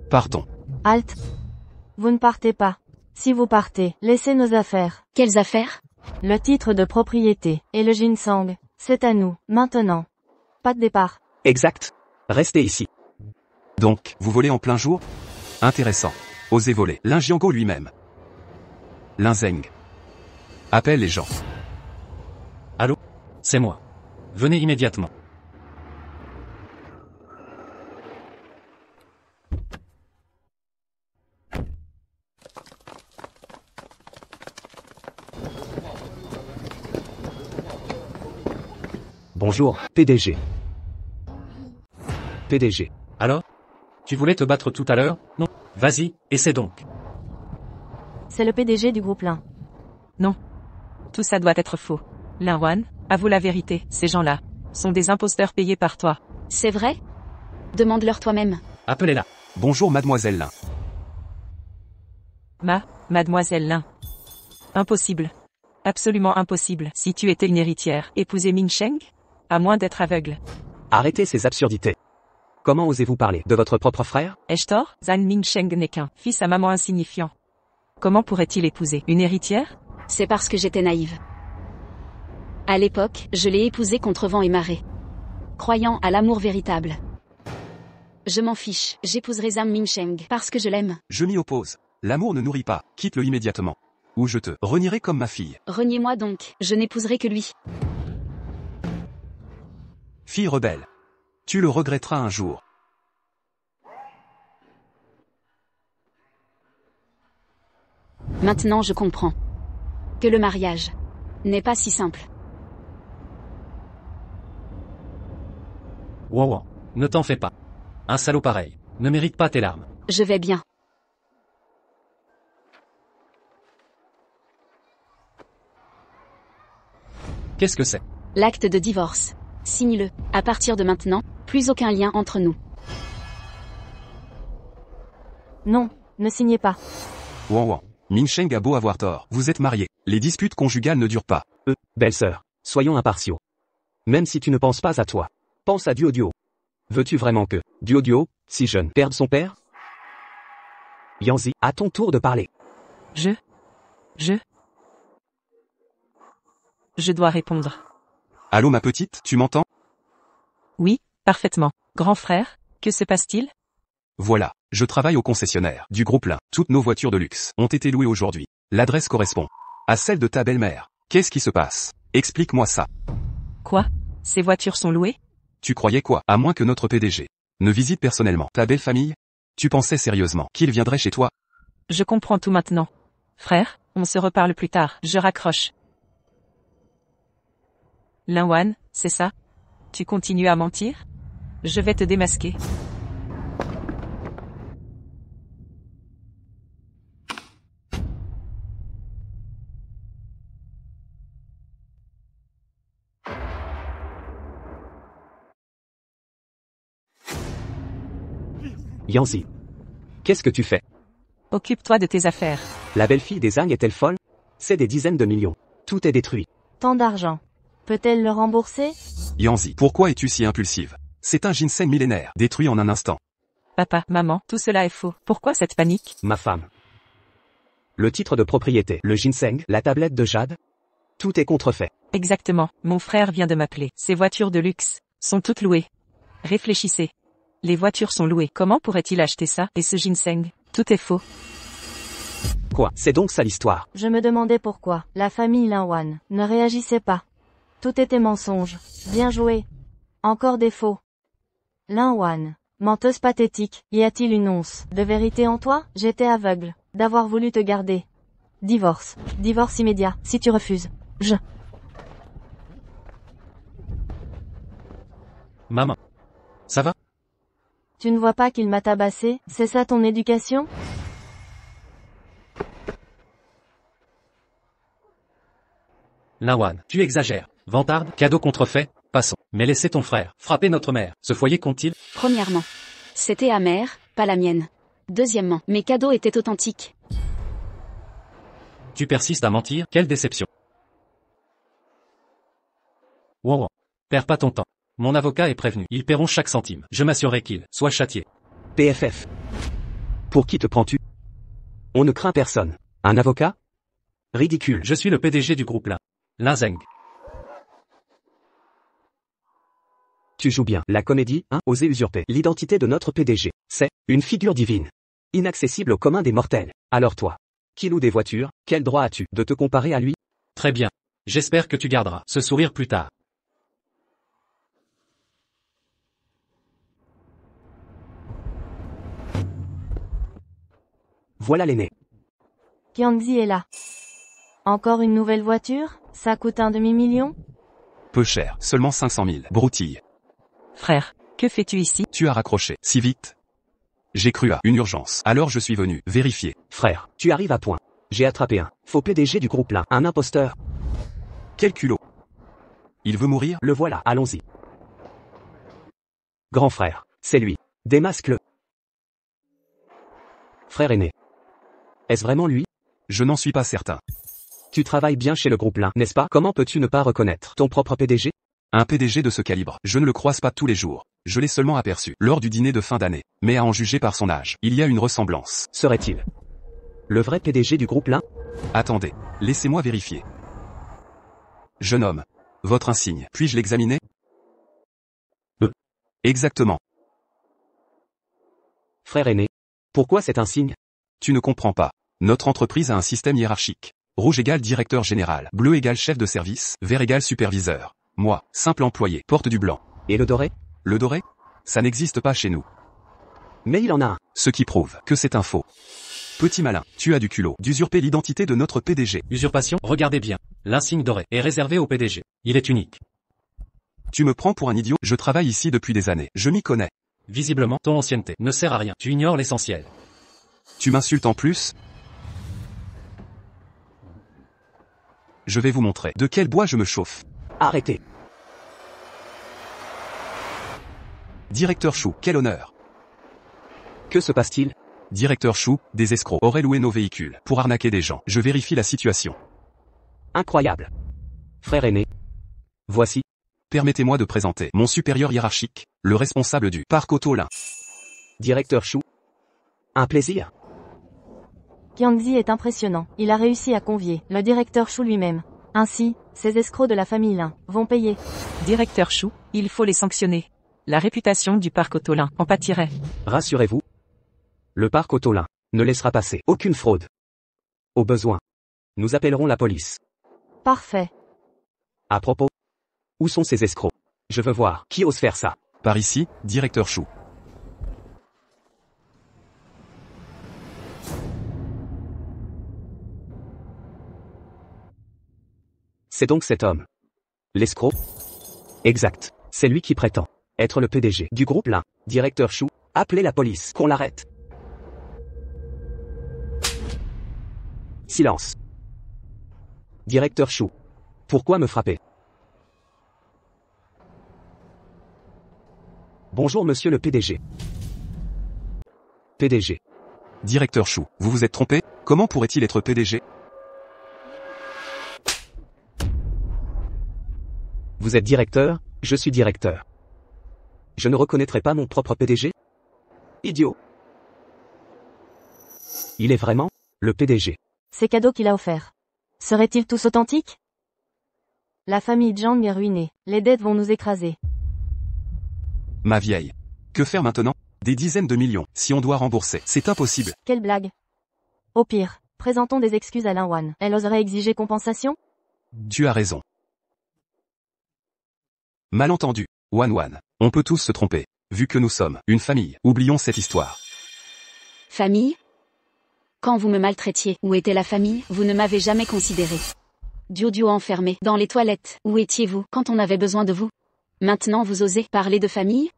Partons. Halte. Vous ne partez pas. Si vous partez, laissez nos affaires. Quelles affaires? Le titre de propriété et le ginseng, c'est à nous, maintenant. Pas de départ. Exact. Restez ici. Donc, vous volez en plein jour? Intéressant. Osez voler. Linjiango lui-même. Linzeng. Appelle les gens. Allô? C'est moi. Venez immédiatement. Bonjour, PDG. PDG. Alors? Tu voulais te battre tout à l'heure? Non? Vas-y, essaie donc. C'est le PDG du groupe Lin. Non. Tout ça doit être faux. Linwan, avoue la vérité, ces gens-là sont des imposteurs payés par toi. C'est vrai? Demande-leur toi-même. Appelez-la. Bonjour mademoiselle Lin. Mademoiselle Lin. Impossible. Absolument impossible. Si tu étais une héritière, épouser Ming Sheng? À moins d'être aveugle. Arrêtez ces absurdités. Comment osez-vous parler de votre propre frère? Ai-je tort? Zhan Ming Sheng n'est qu'un fils à maman insignifiant. Comment pourrait-il épouser une héritière? C'est parce que j'étais naïve. À l'époque, je l'ai épousé contre vent et marée. Croyant à l'amour véritable. Je m'en fiche, j'épouserai Zhang Mingsheng parce que je l'aime. Je m'y oppose. L'amour ne nourrit pas. Quitte-le immédiatement. Ou je te renierai comme ma fille. Reniez-moi donc, je n'épouserai que lui. Fille rebelle. Tu le regretteras un jour. Maintenant je comprends. Que le mariage n'est pas si simple. Wow. Ne t'en fais pas. Un salaud pareil ne mérite pas tes larmes. Je vais bien. Qu'est-ce que c'est? L'acte de divorce. Signe-le. À partir de maintenant, plus aucun lien entre nous. Non, ne signez pas. Ouan ouan. Mingsheng a beau avoir tort. Vous êtes mariés. Les disputes conjugales ne durent pas. Belle-sœur, soyons impartiaux. Même si tu ne penses pas à toi, pense à Duo. Veux-tu vraiment que Duo, si jeune, perde son père? Yanzi, à ton tour de parler. Je dois répondre. Allô ma petite, tu m'entends? Oui, parfaitement. Grand frère, que se passe-t-il? Voilà, je travaille au concessionnaire du groupe Lin. Toutes nos voitures de luxe ont été louées aujourd'hui. L'adresse correspond à celle de ta belle-mère. Qu'est-ce qui se passe? Explique-moi ça. Quoi? Ces voitures sont louées? Tu croyais quoi? À moins que notre PDG ne visite personnellement ta belle famille? Tu pensais sérieusement qu'il viendrait chez toi? Je comprends tout maintenant. Frère, on se reparle plus tard. Je raccroche. Linwan, c'est ça? Tu continues à mentir? Je vais te démasquer. Yanzi. Qu'est-ce que tu fais? Occupe-toi de tes affaires. La belle-fille des Zhang est-elle folle? C'est des dizaines de millions. Tout est détruit. Tant d'argent. Peut-elle le rembourser? Yanzi, pourquoi es-tu si impulsive? C'est un ginseng millénaire, détruit en un instant. Papa, maman, tout cela est faux. Pourquoi cette panique? Ma femme. Le titre de propriété, le ginseng, la tablette de jade. Tout est contrefait. Exactement. Mon frère vient de m'appeler. Ces voitures de luxe sont toutes louées. Réfléchissez. Les voitures sont louées. Comment pourrait-il acheter ça? Et ce ginseng? Tout est faux. Quoi? C'est donc ça l'histoire. Je me demandais pourquoi. La famille Linwan ne réagissait pas. Tout était mensonge. Bien joué. Encore des faux. Linwan. Menteuse pathétique, y a-t-il une once de vérité en toi? J'étais aveugle d'avoir voulu te garder. Divorce. Divorce immédiat, si tu refuses. Maman. Ça va? Tu ne vois pas qu'il m'a tabassé? C'est ça ton éducation? Lawan, tu exagères. Vantarde, cadeau contrefait, passons. Mais laissez ton frère frapper notre mère. Ce foyer compte-t-il? Premièrement, c'était à mère, pas la mienne. Deuxièmement, mes cadeaux étaient authentiques. Tu persistes à mentir? Quelle déception. Wow. Perds pas ton temps. Mon avocat est prévenu. Ils paieront chaque centime. Je m'assurerai qu'ils soient châtiés. PFF. Pour qui te prends-tu? On ne craint personne. Un avocat? Ridicule. Je suis le PDG du groupe Lin Zeng. Tu joues bien. La comédie, hein, oser usurper l'identité de notre PDG. C'est une figure divine. Inaccessible au commun des mortels. Alors toi, qui loue des voitures, quel droit as-tu de te comparer à lui? Très bien. J'espère que tu garderas ce sourire plus tard. Voilà l'aîné. Qiangzi est là. Encore une nouvelle voiture? Ça coûte un demi-million? Peu cher, seulement 500 000. Broutille. Frère, que fais-tu ici? Tu as raccroché. Si vite? J'ai cru à une urgence. Alors je suis venu vérifier. Frère, tu arrives à point. J'ai attrapé un faux PDG du groupe Lin, un imposteur. Quel culot. Il veut mourir? Le voilà, allons-y. Grand frère, c'est lui. Démasque-le. Frère aîné. Est-ce vraiment lui? Je n'en suis pas certain. Tu travailles bien chez le groupe Lin, n'est-ce pas? Comment peux-tu ne pas reconnaître ton propre PDG? Un PDG de ce calibre, je ne le croise pas tous les jours. Je l'ai seulement aperçu lors du dîner de fin d'année. Mais à en juger par son âge, il y a une ressemblance. Serait-il le vrai PDG du groupe Lin? Attendez, laissez-moi vérifier. Jeune homme, votre insigne, puis-je l'examiner? Exactement. Frère aîné, pourquoi cet insigne? Tu ne comprends pas. Notre entreprise a un système hiérarchique. Rouge égale directeur général, bleu égale chef de service, vert égale superviseur. Moi, simple employé, porte du blanc. Et le doré? Le doré? Ça n'existe pas chez nous. Mais il en a un. Ce qui prouve que c'est un faux. Petit malin, tu as du culot d'usurper l'identité de notre PDG. Usurpation? Regardez bien. L'insigne doré est réservé au PDG. Il est unique. Tu me prends pour un idiot? Je travaille ici depuis des années. Je m'y connais. Visiblement, ton ancienneté ne sert à rien. Tu ignores l'essentiel. Tu m'insultes en plus? Je vais vous montrer de quel bois je me chauffe. Arrêtez. Directeur Chou, quel honneur. Que se passe-t-il? Directeur Chou, des escrocs auraient loué nos véhicules pour arnaquer des gens. Je vérifie la situation. Incroyable. Frère aîné. Voici. Permettez-moi de présenter mon supérieur hiérarchique, le responsable du parc auto Lin. Directeur Chou. Un plaisir. Qiangzi est impressionnant. Il a réussi à convier le directeur Chou lui-même. Ainsi, ces escrocs de la famille Lin vont payer. Directeur Chou, il faut les sanctionner. La réputation du parc Autolin en pâtirait. Rassurez-vous. Le parc Autolin ne laissera passer aucune fraude. Au besoin, nous appellerons la police. Parfait. À propos, où sont ces escrocs? Je veux voir qui ose faire ça. Par ici, directeur Chou. C'est donc cet homme. L'escroc? Exact. C'est lui qui prétend être le PDG du groupe Lin. Directeur Chou, appelez la police, qu'on l'arrête. Silence. Directeur Chou. Pourquoi me frapper? Bonjour monsieur le PDG. PDG. Directeur Chou, vous vous êtes trompé? Comment pourrait-il être PDG? Vous êtes directeur, je suis directeur. Je ne reconnaîtrai pas mon propre PDG? Idiot. Il est vraiment le PDG. Ces cadeaux qu'il a offerts. Seraient-ils tous authentiques? La famille Zhang est ruinée. Les dettes vont nous écraser. Ma vieille. Que faire maintenant? Des dizaines de millions, si on doit rembourser. C'est impossible. Quelle blague. Au pire, présentons des excuses à Lin Wan. Elle oserait exiger compensation? Tu as raison. Malentendu. Wan, on peut tous se tromper. Vu que nous sommes une famille, oublions cette histoire. Famille? Quand vous me maltraitiez, où était la famille? Vous ne m'avez jamais considéré. Duo enfermé, dans les toilettes, où étiez-vous, quand on avait besoin de vous? Maintenant vous osez parler de famille?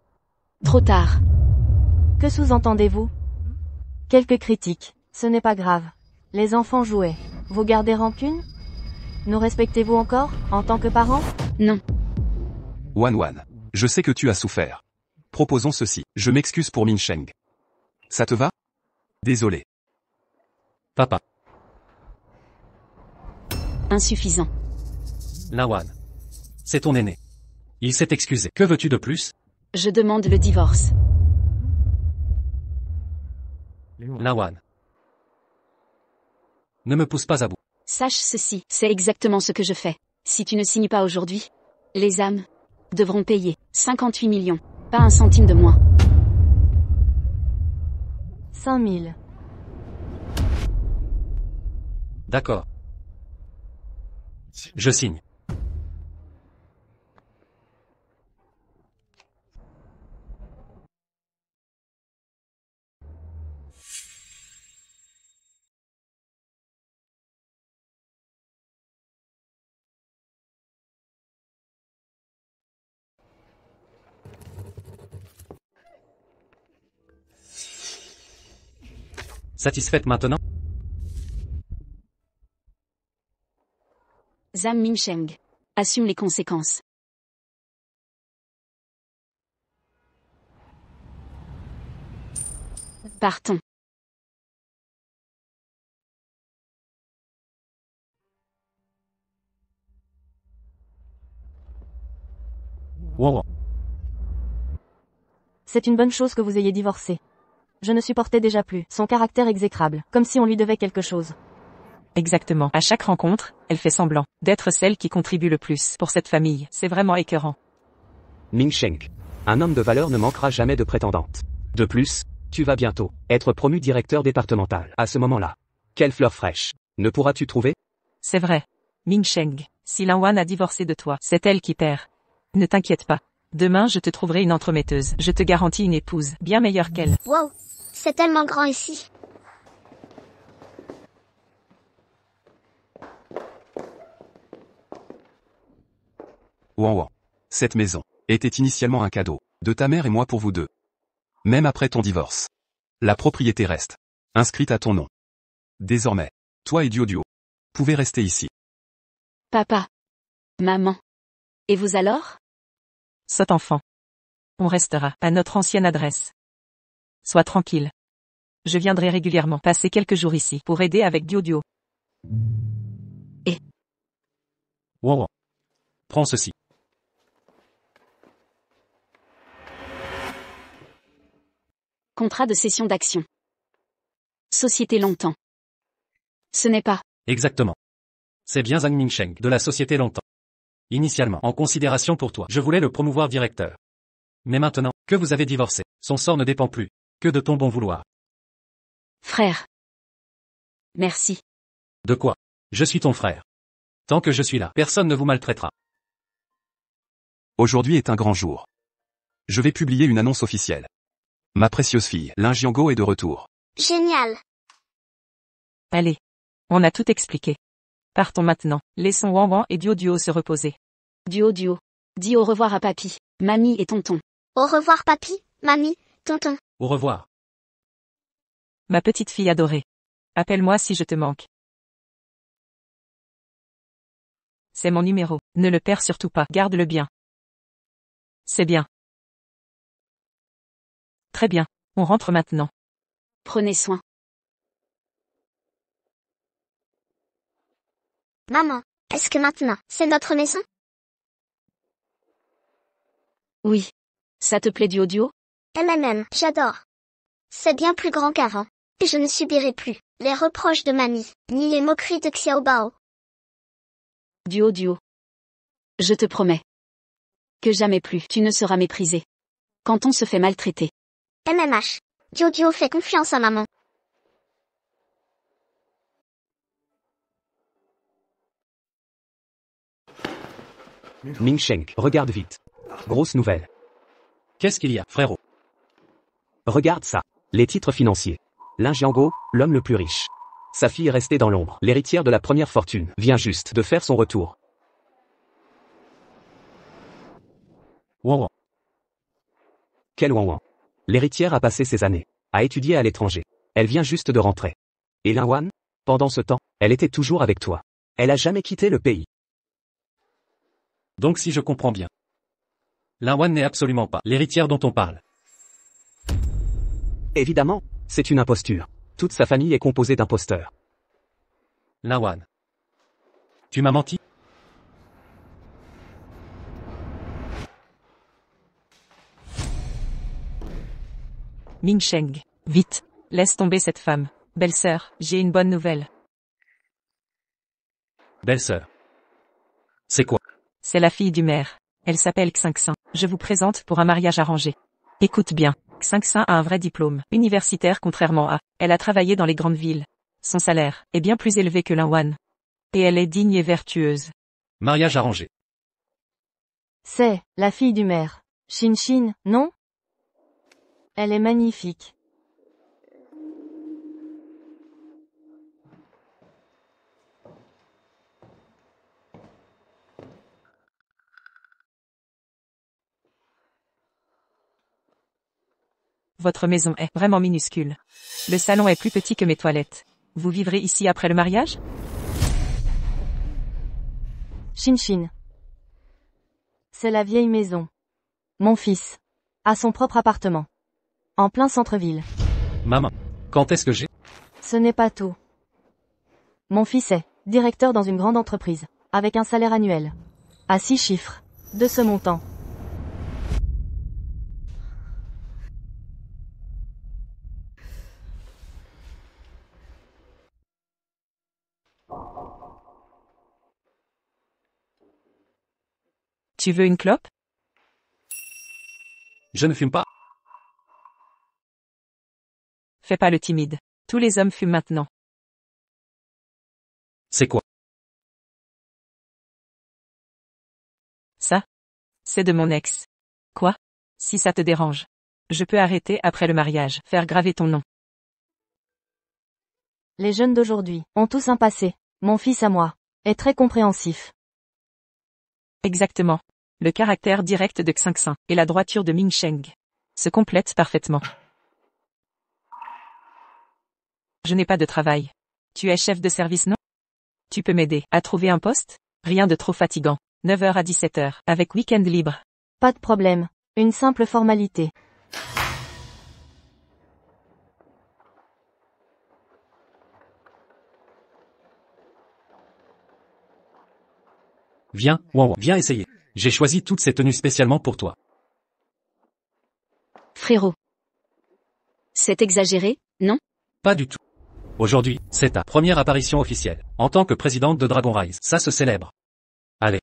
Trop tard. Que sous-entendez-vous? Quelques critiques, ce n'est pas grave. Les enfants jouaient. Vous gardez rancune? Nous respectez-vous encore, en tant que parents? Non. Wan, je sais que tu as souffert. Proposons ceci, je m'excuse pour Min Sheng. Ça te va? Désolé. Papa. Insuffisant. Lawan. C'est ton aîné. Il s'est excusé. Que veux-tu de plus? Je demande le divorce. Lawan. Ne me pousse pas à bout. Sache ceci, c'est exactement ce que je fais. Si tu ne signes pas aujourd'hui, les âmes devront payer 58 millions, pas un centime de moins. 5000. D'accord. Je signe. Satisfaite maintenant? Zhang Minsheng. Assume les conséquences. Partons. Wow. C'est une bonne chose que vous ayez divorcé. Je ne supportais déjà plus son caractère exécrable, comme si on lui devait quelque chose. Exactement. À chaque rencontre, elle fait semblant d'être celle qui contribue le plus pour cette famille. C'est vraiment écœurant. Min Sheng. Un homme de valeur ne manquera jamais de prétendante. De plus, tu vas bientôt être promu directeur départemental. À ce moment-là, quelle fleur fraîche ne pourras-tu trouver? C'est vrai. Ming Sheng, si Lawan a divorcé de toi, c'est elle qui perd. Ne t'inquiète pas. Demain je te trouverai une entremetteuse. Je te garantis une épouse bien meilleure qu'elle. Wow, c'est tellement grand ici. Wan. Cette maison était initialement un cadeau de ta mère et moi pour vous deux. Même après ton divorce, la propriété reste inscrite à ton nom. Désormais, toi et Duo pouvez rester ici. Papa. Maman. Et vous alors? Sot enfant. On restera à notre ancienne adresse. Sois tranquille. Je viendrai régulièrement passer quelques jours ici pour aider avec Duo. Wow. Prends ceci. Contrat de cession d'actions. Société longtemps. Ce n'est pas. Exactement. C'est bien Zhang Minsheng de la société longtemps. Initialement, en considération pour toi, je voulais le promouvoir directeur. Mais maintenant, que vous avez divorcé, son sort ne dépend plus que de ton bon vouloir. Frère. Merci. De quoi? Je suis ton frère. Tant que je suis là, personne ne vous maltraitera. Aujourd'hui est un grand jour. Je vais publier une annonce officielle. Ma précieuse fille, Lin Jiango est de retour. Génial. Allez. On a tout expliqué. Partons maintenant. Laissons Wan et Duo se reposer. Duo. Dis au revoir à papy, mamie et tonton. Au revoir papy, mamie, tonton. Au revoir. Ma petite fille adorée. Appelle-moi si je te manque. C'est mon numéro. Ne le perds surtout pas. Garde-le bien. C'est bien. Très bien. On rentre maintenant. Prenez soin. Maman, est-ce que maintenant, c'est notre maison? Oui. Ça te plaît Duo? J'adore. C'est bien plus grand qu'avant. Et je ne subirai plus les reproches de mamie, ni les moqueries de Xiaobao. Duo. Je te promets que jamais plus tu ne seras méprisé. Quand on se fait maltraiter. MMH. Duo fait confiance à maman. Min Sheng, regarde vite. Grosse nouvelle. Qu'est-ce qu'il y a, frérot? Regarde ça. Les titres financiers. Lin Jianguo, l'homme le plus riche. Sa fille est restée dans l'ombre. L'héritière de la première fortune vient juste de faire son retour. Wow. Quel ouin ouin. L'héritière a passé ses années à étudier à l'étranger. Elle vient juste de rentrer. Et Lin Wan? Pendant ce temps, elle était toujours avec toi. Elle a jamais quitté le pays. Donc si je comprends bien, Lin Wan n'est absolument pas l'héritière dont on parle. Évidemment, c'est une imposture. Toute sa famille est composée d'imposteurs. Lin Wan. Tu m'as menti? Ming Sheng, vite, laisse tomber cette femme. Belle-sœur, j'ai une bonne nouvelle. Belle-sœur. C'est quoi? C'est la fille du maire. Elle s'appelle Xingxin. Je vous présente pour un mariage arrangé. Écoute bien, Xingxin a un vrai diplôme universitaire contrairement à. Elle a travaillé dans les grandes villes. Son salaire est bien plus élevé que Lin Wan. Et elle est digne et vertueuse. Mariage arrangé. C'est la fille du maire. Xin, non? Elle est magnifique. Votre maison est vraiment minuscule. Le salon est plus petit que mes toilettes. Vous vivrez ici après le mariage? Xin. C'est la vieille maison. Mon fils a son propre appartement. En plein centre-ville. Maman. Quand est-ce que j'ai? Ce n'est pas tout. Mon fils est directeur dans une grande entreprise, avec un salaire annuel à 6 chiffres de ce montant. Tu veux une clope? Je ne fume pas. Fais pas le timide. Tous les hommes fument maintenant. C'est quoi? Ça? C'est de mon ex. Quoi? Si ça te dérange. Je peux arrêter après le mariage, faire graver ton nom. Les jeunes d'aujourd'hui ont tous un passé. Mon fils à moi est très compréhensif. Exactement. Le caractère direct de Xingxin et la droiture de Ming Sheng se complètent parfaitement. Je n'ai pas de travail. Tu es chef de service, non? Tu peux m'aider à trouver un poste? Rien de trop fatigant. 9h à 17h, avec week-end libre. Pas de problème. Une simple formalité. Viens, Wan, viens essayer. J'ai choisi toutes ces tenues spécialement pour toi. Frérot. C'est exagéré, non? Pas du tout. Aujourd'hui, c'est ta première apparition officielle, en tant que présidente de Dragon Rise. Ça se célèbre. Allez.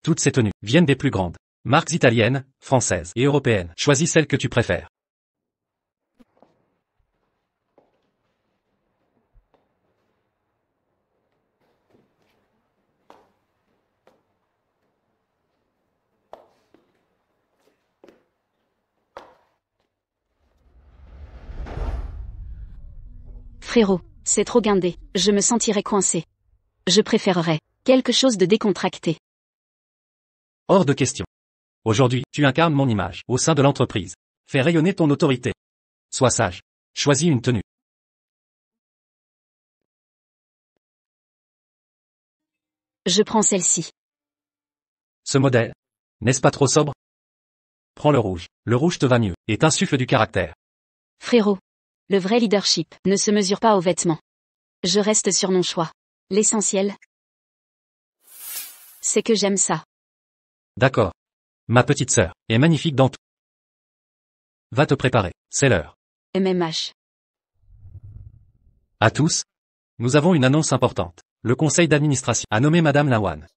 Toutes ces tenues viennent des plus grandes marques italiennes, françaises et européennes. Choisis celle que tu préfères. Frérot, c'est trop guindé, je me sentirais coincé. Je préférerais quelque chose de décontracté. Hors de question. Aujourd'hui, tu incarnes mon image au sein de l'entreprise. Fais rayonner ton autorité. Sois sage. Choisis une tenue. Je prends celle-ci. Ce modèle, n'est-ce pas trop sobre? Prends le rouge. Le rouge te va mieux et t'insuffle du caractère. Frérot. Le vrai leadership ne se mesure pas aux vêtements. Je reste sur mon choix. L'essentiel, c'est que j'aime ça. D'accord. Ma petite sœur est magnifique dans tout. Va te préparer, c'est l'heure. MMH. À tous, nous avons une annonce importante. Le conseil d'administration a nommé Madame Lin Wan.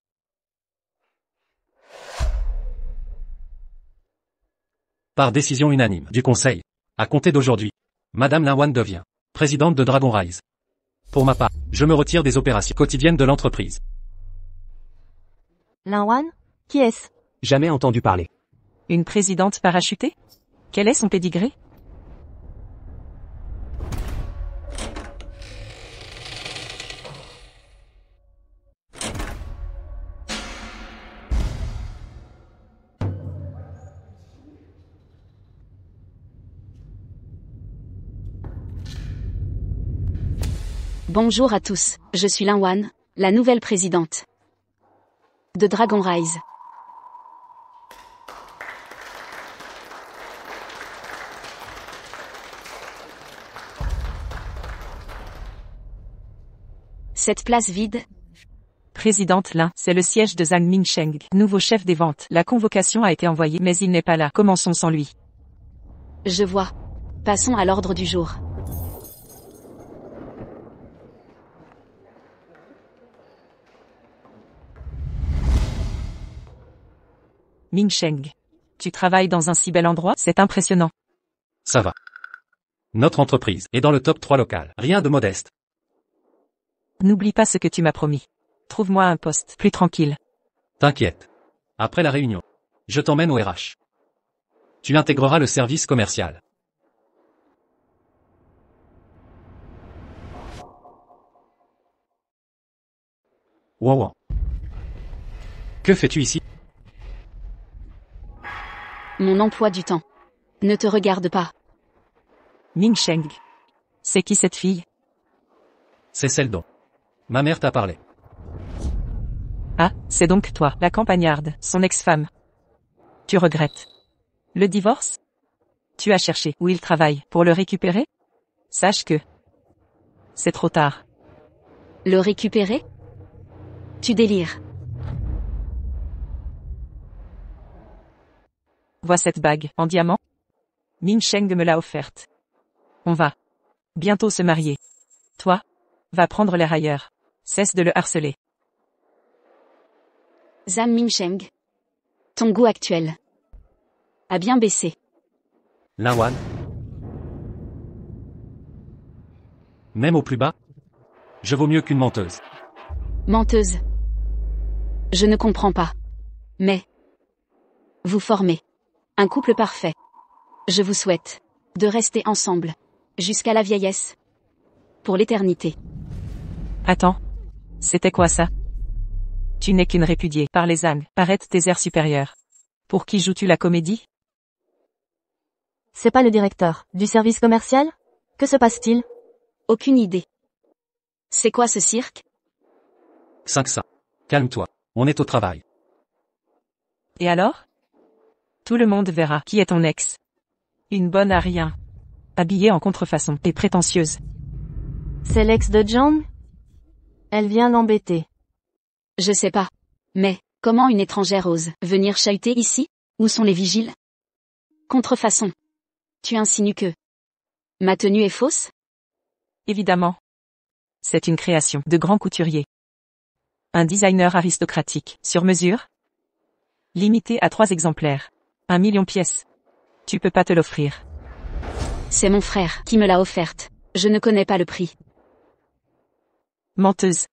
Par décision unanime du conseil, à compter d'aujourd'hui, Madame Lin Wan devient présidente de Dragon Rise. Pour ma part, je me retire des opérations quotidiennes de l'entreprise. Lin Wan? Qui est-ce? Jamais entendu parler. Une présidente parachutée? Quel est son pédigré? Bonjour à tous, je suis Linwan, la nouvelle présidente de Dragon Rise. Cette place vide, Présidente Lin, c'est le siège de Zhang Mingsheng, nouveau chef des ventes. La convocation a été envoyée mais il n'est pas là. Commençons sans lui. je vois. Passons à l'ordre du jour. Mingsheng. Tu travailles dans un si bel endroit, c'est impressionnant. Ça va. Notre entreprise est dans le top 3 local. Rien de modeste. N'oublie pas ce que tu m'as promis. Trouve-moi un poste plus tranquille. T'inquiète. Après la réunion, je t'emmène au RH. Tu intégreras le service commercial. Wow. Que fais-tu ici? Mon emploi du temps. Ne te regarde pas. Mingsheng. C'est qui cette fille? C'est celle dont ma mère t'a parlé. Ah, c'est donc toi, la campagnarde, son ex-femme. Tu regrettes le divorce? Tu as cherché où il travaille pour le récupérer? Sache que c'est trop tard. Le récupérer? Tu délires. Vois cette bague en diamant? Mingsheng me l'a offerte. On va bientôt se marier. Toi, va prendre l'air ailleurs. Cesse de le harceler. Zhang Mingsheng. Ton goût actuel a bien baissé. Linwan. Même au plus bas, je vaux mieux qu'une menteuse. Menteuse. Je ne comprends pas. Mais vous formez un couple parfait. Je vous souhaite de rester ensemble jusqu'à la vieillesse. Pour l'éternité. Attends. C'était quoi ça? Tu n'es qu'une répudiée par les ânes. Arrête tes airs supérieurs. Pour qui joues-tu la comédie? C'est pas le directeur du service commercial? Que se passe-t-il? Aucune idée. C'est quoi ce cirque? 5 Calme-toi. On est au travail. Et alors? Tout le monde verra qui est ton ex. Une bonne à rien. Habillée en contrefaçon et prétentieuse. C'est l'ex de Zhang? Elle vient l'embêter. Je sais pas. Mais, comment une étrangère ose venir chahuter ici? Où sont les vigiles? Contrefaçon. Tu insinues que ma tenue est fausse? Évidemment. C'est une création de grand couturier. Un designer aristocratique, sur mesure. Limité à 3 exemplaires. 1 million pièces. Tu peux pas te l'offrir. C'est mon frère qui me l'a offerte. Je ne connais pas le prix. Menteuse.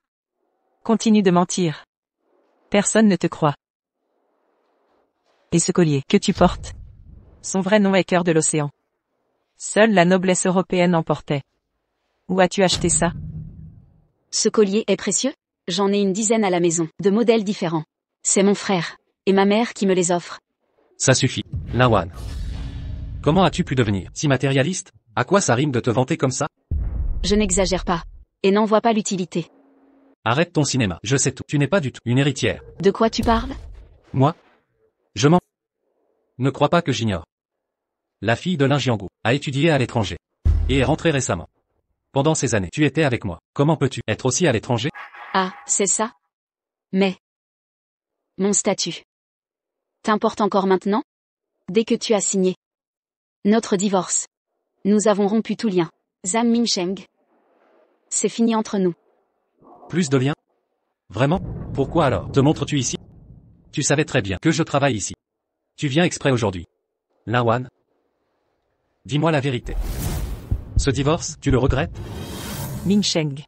Continue de mentir. Personne ne te croit. Et ce collier que tu portes? Son vrai nom est Cœur de l'océan. Seule la noblesse européenne en portait. Où as-tu acheté ça? Ce collier est précieux? J'en ai une dizaine à la maison, de modèles différents. C'est mon frère et ma mère qui me les offrent. Ça suffit. Linwan. Comment as-tu pu devenir si matérialiste? À quoi ça rime de te vanter comme ça? Je n'exagère pas. Et n'en vois pas l'utilité. Arrête ton cinéma. Je sais tout. Tu n'es pas du tout une héritière. De quoi tu parles? Moi? Je mens. Ne crois pas que j'ignore. La fille de Lin Jianggu a étudié à l'étranger. Et est rentrée récemment. Pendant ces années, tu étais avec moi. Comment peux-tu être aussi à l'étranger? Ah, c'est ça? Mais mon statut t'importe encore maintenant? Dès que tu as signé notre divorce, nous avons rompu tout lien. Zhang Mingsheng. C'est fini entre nous. Plus de liens? Vraiment? Pourquoi alors te montres-tu ici? Tu savais très bien que je travaille ici. Tu viens exprès aujourd'hui. Linwan. Dis-moi la vérité. Ce divorce, tu le regrettes? Mingsheng.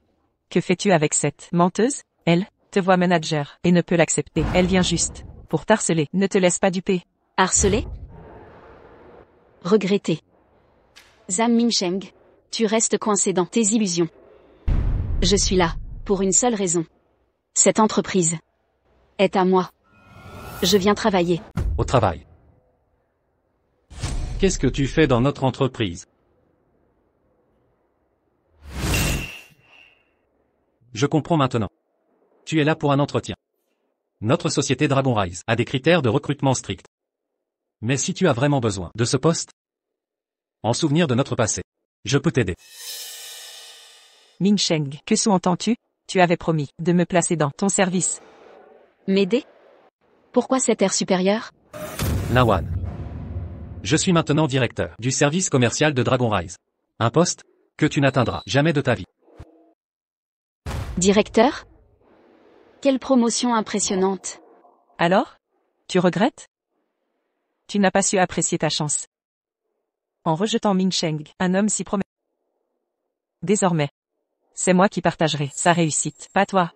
Que fais-tu avec cette menteuse? Elle te voit manager et ne peut l'accepter. Elle vient juste pour t'harceler. Ne te laisse pas duper. Harcelé? regretter. Zhang Mingsheng, tu restes coincé dans tes illusions. Je suis là, pour une seule raison. Cette entreprise est à moi. Je viens travailler. Au travail. Qu'est-ce que tu fais dans notre entreprise? Je comprends maintenant. Tu es là pour un entretien. Notre société Dragon Rise a des critères de recrutement stricts. Mais si tu as vraiment besoin de ce poste, en souvenir de notre passé, je peux t'aider. Mingsheng, que sous-entends-tu? Tu avais promis de me placer dans ton service. M'aider? Pourquoi cet air supérieur? Lawan. Je suis maintenant directeur du service commercial de Dragon Rise. Un poste que tu n'atteindras jamais de ta vie. Directeur? Quelle promotion impressionnante. Alors? Tu regrettes? Tu n'as pas su apprécier ta chance. En rejetant Mingsheng, un homme si promet. Désormais, c'est moi qui partagerai sa réussite, pas toi.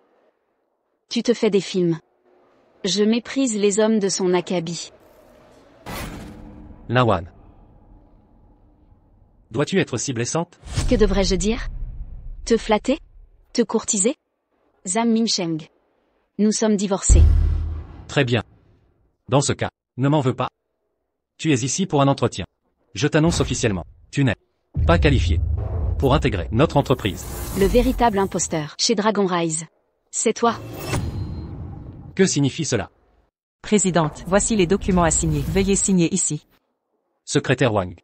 Tu te fais des films. Je méprise les hommes de son acabit. Lawan. Dois-tu être si blessante? Que devrais-je dire? Te flatter? Te courtiser? Zhang Mingsheng. Nous sommes divorcés. Très bien. Dans ce cas, ne m'en veux pas. Tu es ici pour un entretien. Je t'annonce officiellement, tu n'es pas qualifié pour intégrer notre entreprise. Le véritable imposteur chez Dragon Rise. C'est toi. Que signifie cela? Présidente, voici les documents à signer. Veuillez signer ici. Secrétaire Wang.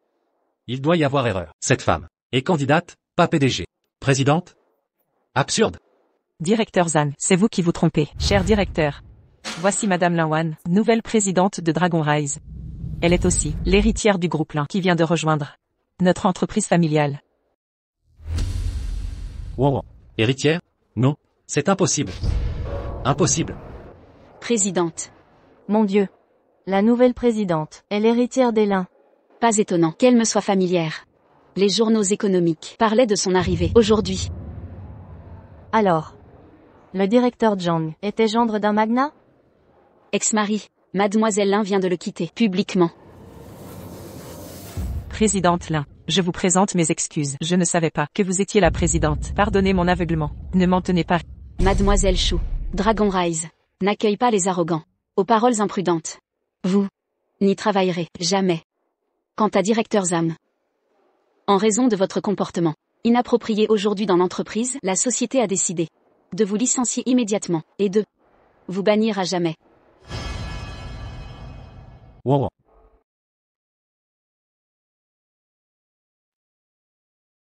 Il doit y avoir erreur. Cette femme est candidate, pas PDG. Présidente? Absurde. Directeur Zhan, c'est vous qui vous trompez. Cher directeur. Voici Madame Lawan, nouvelle présidente de Dragon Rise. Elle est aussi l'héritière du groupe Lin qui vient de rejoindre notre entreprise familiale. Wow. Héritière? Non. C'est impossible. Impossible. Présidente. Mon Dieu. La nouvelle présidente est l'héritière des Lin. Pas étonnant qu'elle me soit familière. Les journaux économiques parlaient de son arrivée aujourd'hui. Alors. Le directeur Zhang était gendre d'un magnat? Ex-mari, Mademoiselle Lin vient de le quitter publiquement. Présidente Lin, je vous présente mes excuses. Je ne savais pas que vous étiez la présidente. Pardonnez mon aveuglement. Ne m'en tenez pas. Mademoiselle Shu, Dragon Rise, n'accueille pas les arrogants, aux paroles imprudentes. Vous n'y travaillerez jamais. Quant à directeur Zhang, en raison de votre comportement inapproprié aujourd'hui dans l'entreprise, la société a décidé de vous licencier immédiatement et de vous bannir à jamais. Wow.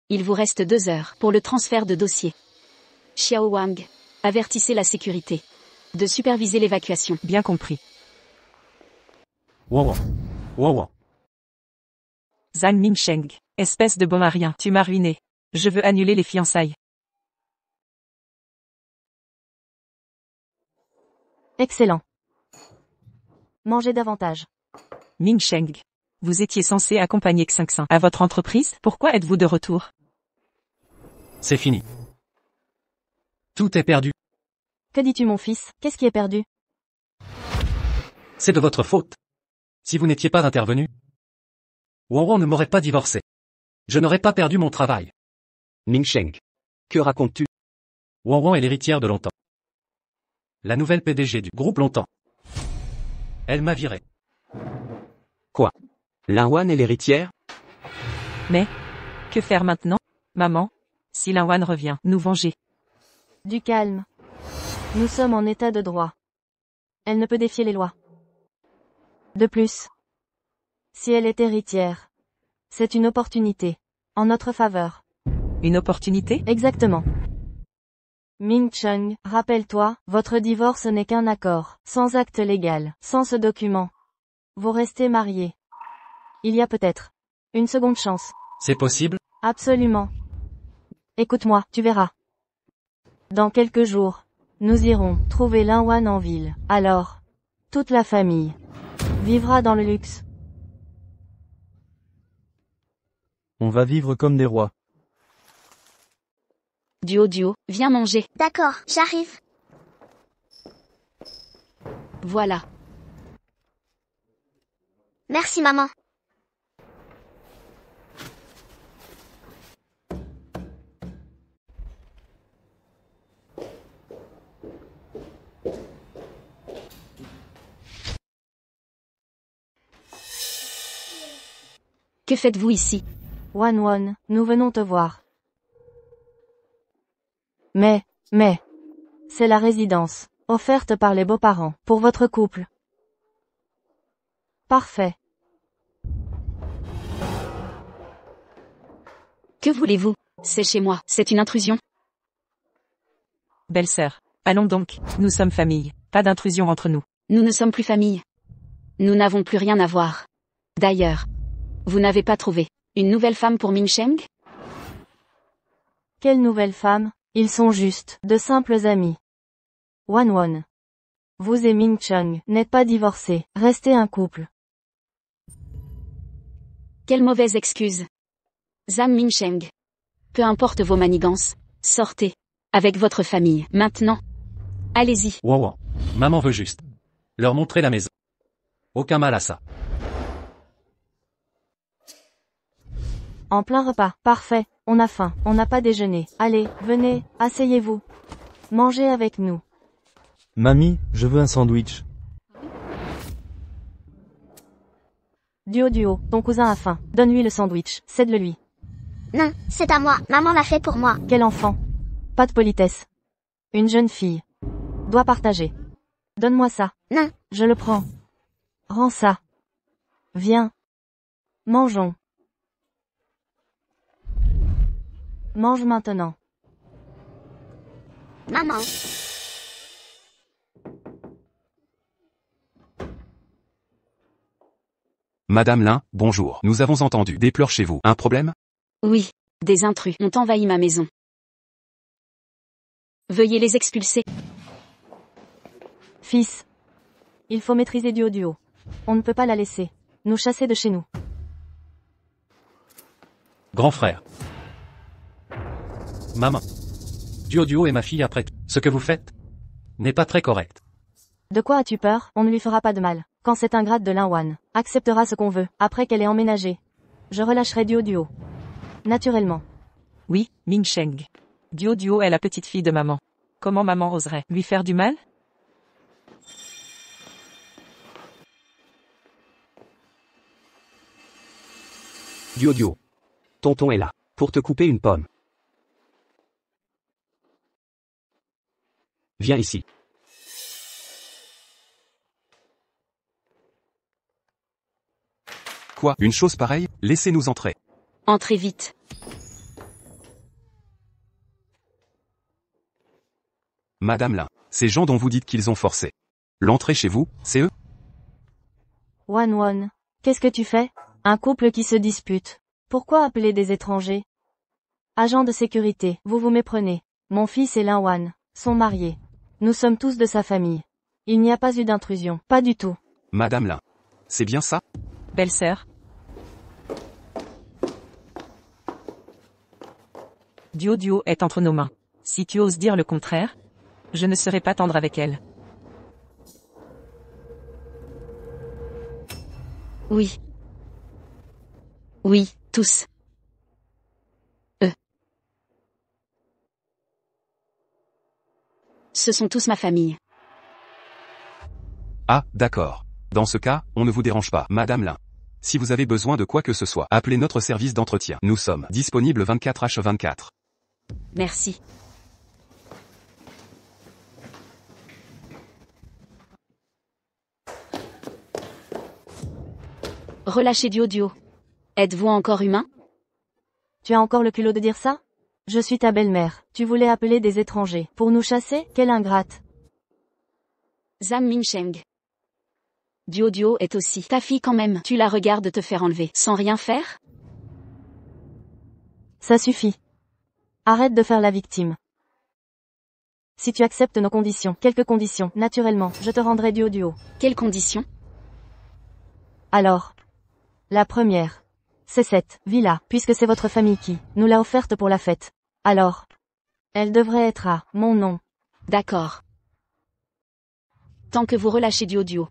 Il vous reste 2 heures pour le transfert de dossier. Xiao Wang, avertissez la sécurité de superviser l'évacuation. Bien compris. Wow. Wow. Zhang Mingsheng, espèce de bon à rien, tu m'as ruiné. Je veux annuler les fiançailles. Excellent. Mangez davantage. Mingsheng. Vous étiez censé accompagner Xingxin à votre entreprise, pourquoi êtes-vous de retour? C'est fini. Tout est perdu. Que dis-tu mon fils? Qu'est-ce qui est perdu? C'est de votre faute. Si vous n'étiez pas intervenu, Wang ne m'aurait pas divorcé. Je n'aurais pas perdu mon travail. Mingsheng. Que racontes-tu? Wang est l'héritière de Longtemps. La nouvelle PDG du groupe Longtemps. Elle m'a viré. Quoi? Lawan est l'héritière? Mais, que faire maintenant, maman? Si Lawan revient, nous venger. Du calme. Nous sommes en état de droit. Elle ne peut défier les lois. De plus, si elle est héritière, c'est une opportunité, en notre faveur. Une opportunité? Exactement. Mingsheng, rappelle-toi, votre divorce n'est qu'un accord, sans acte légal, sans ce document. Vous restez mariés. Il y a peut-être une seconde chance. C'est possible? Absolument. Écoute-moi, tu verras. Dans quelques jours, nous irons trouver Linwan en ville. Alors, toute la famille vivra dans le luxe. On va vivre comme des rois. Duo, viens manger. D'accord, j'arrive. Voilà. Merci maman. Que faites-vous ici? Wan, nous venons te voir. Mais, c'est la résidence, offerte par les beaux-parents, pour votre couple. Parfait. Que voulez-vous? C'est chez moi, c'est une intrusion. Belle-sœur, allons donc, nous sommes famille, pas d'intrusion entre nous. Nous ne sommes plus famille. Nous n'avons plus rien à voir. D'ailleurs, vous n'avez pas trouvé une nouvelle femme pour Min Sheng? Quelle nouvelle femme? Ils sont juste de simples amis. Wan. Vous et Min Cheng n'êtes pas divorcés, restez un couple. Quelle mauvaise excuse. Zam Min Sheng. Peu importe vos manigances, sortez. Avec votre famille, maintenant. Allez-y. Wow. Maman veut juste leur montrer la maison. Aucun mal à ça. En plein repas, parfait, on a faim, on n'a pas déjeuné. Allez, venez, asseyez-vous. Mangez avec nous. Mamie, je veux un sandwich. Duo, ton cousin a faim. Donne-lui le sandwich, cède-le lui. Non, c'est à moi, maman l'a fait pour moi. Quel enfant. Pas de politesse. Une jeune fille. Doit partager. Donne-moi ça. Non. Je le prends. Rends ça. Viens. Mangeons. Mange maintenant. Maman. Madame Lin, bonjour. Nous avons entendu des pleurs chez vous. Un problème? Oui, des intrus ont envahi ma maison. Veuillez les expulser. Fils. Il faut maîtriser Duo. On ne peut pas la laisser nous chasser de chez nous. Grand frère. Maman. Duo est ma fille après tout. Ce que vous faites n'est pas très correct. De quoi as-tu peur? On ne lui fera pas de mal. Quand cette ingrate de Wan acceptera ce qu'on veut, après qu'elle ait emménagé, je relâcherai Duo. Naturellement. Oui, Min Sheng. Duo est la petite fille de maman. Comment maman oserait lui faire du mal? Duo. Tonton est là, pour te couper une pomme. Viens ici. Quoi? Une chose pareille? Laissez-nous entrer. Entrez vite. Madame Lin, ces gens dont vous dites qu'ils ont forcé l'entrée chez vous, c'est eux? Wan, qu'est-ce que tu fais? Un couple qui se dispute. Pourquoi appeler des étrangers? Agent de sécurité, vous vous méprenez. Mon fils et Wan sont mariés. Nous sommes tous de sa famille. Il n'y a pas eu d'intrusion, pas du tout. Madame Lin, c'est bien ça? Belle-sœur. Duo est entre nos mains. Si tu oses dire le contraire, je ne serai pas tendre avec elle. Oui. Oui, tous. Eux. Ce sont tous ma famille. Ah, d'accord. Dans ce cas, on ne vous dérange pas, Madame Lin. Si vous avez besoin de quoi que ce soit, appelez notre service d'entretien. Nous sommes disponibles 24h24. Merci. Relâchez Duo. Êtes-vous encore humain? Tu as encore le culot de dire ça? Je suis ta belle-mère. Tu voulais appeler des étrangers pour nous chasser? Quelle ingrate. Zam Min Sheng. Duo est aussi ta fille quand même. Tu la regardes te faire enlever sans rien faire? Ça suffit. Arrête de faire la victime. Si tu acceptes nos conditions, quelques conditions, naturellement, je te rendrai Duo. Quelles conditions? Alors. La première. C'est cette villa, puisque c'est votre famille qui nous l'a offerte pour la fête. Alors. Elle devrait être à mon nom. D'accord. Tant que vous relâchez Duo.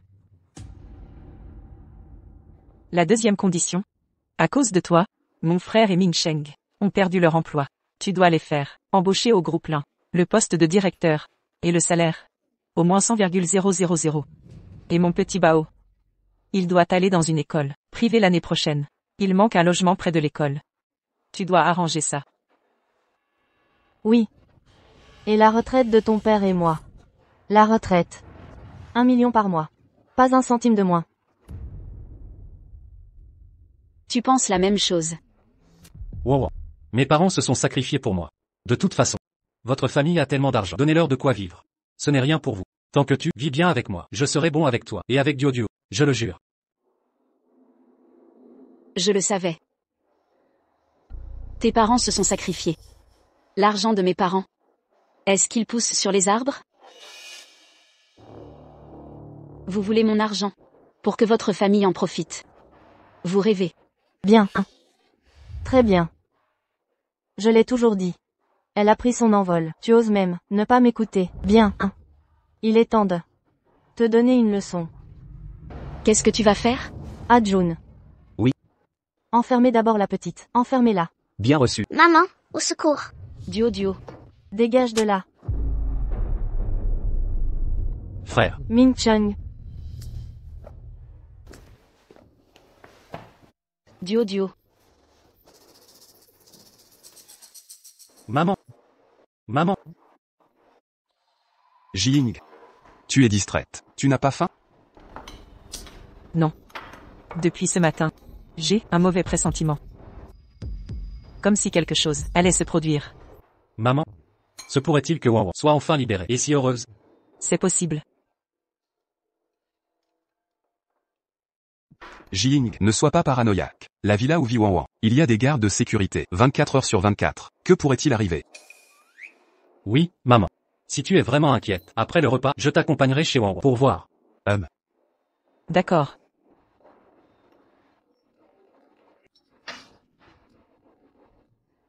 La deuxième condition. À cause de toi, mon frère et Min Sheng ont perdu leur emploi. Tu dois les faire embaucher au groupe Lin. Le poste de directeur. Et le salaire. Au moins 100,000. Et mon petit Bao. Il doit aller dans une école privée l'année prochaine. Il manque un logement près de l'école. Tu dois arranger ça. Oui. Et la retraite de ton père et moi. La retraite. 1 million par mois. Pas un centime de moins. Tu penses la même chose. Wow. Mes parents se sont sacrifiés pour moi. De toute façon. Votre famille a tellement d'argent. Donnez-leur de quoi vivre. Ce n'est rien pour vous. Tant que tu vis bien avec moi, je serai bon avec toi. Et avec Duo. Je le jure. Je le savais. Tes parents se sont sacrifiés. L'argent de mes parents. Est-ce qu'il pousse sur les arbres? Vous voulez mon argent. Pour que votre famille en profite. Vous rêvez. Bien. Très bien. Je l'ai toujours dit. Elle a pris son envol. Tu oses même ne pas m'écouter. Bien. Il est temps de te donner une leçon. Qu'est-ce que tu vas faire? À June. Oui. Enfermez d'abord la petite. Enfermez-la. Bien reçu. Maman, au secours. Duo. Dégage de là. Frère. Ming Chung. Duo. Maman. Maman. Jing. Tu es distraite. Tu n'as pas faim? Non. Depuis ce matin, j'ai un mauvais pressentiment. Comme si quelque chose allait se produire. Maman. Se pourrait-il que Wawa soit enfin libérée et si heureuse? C'est possible. Jing, ne sois pas paranoïaque. La villa où vit Wanwan, il y a des gardes de sécurité, 24 heures sur 24. Que pourrait-il arriver? Oui, maman. Si tu es vraiment inquiète, après le repas, je t'accompagnerai chez Wawa pour voir. D'accord.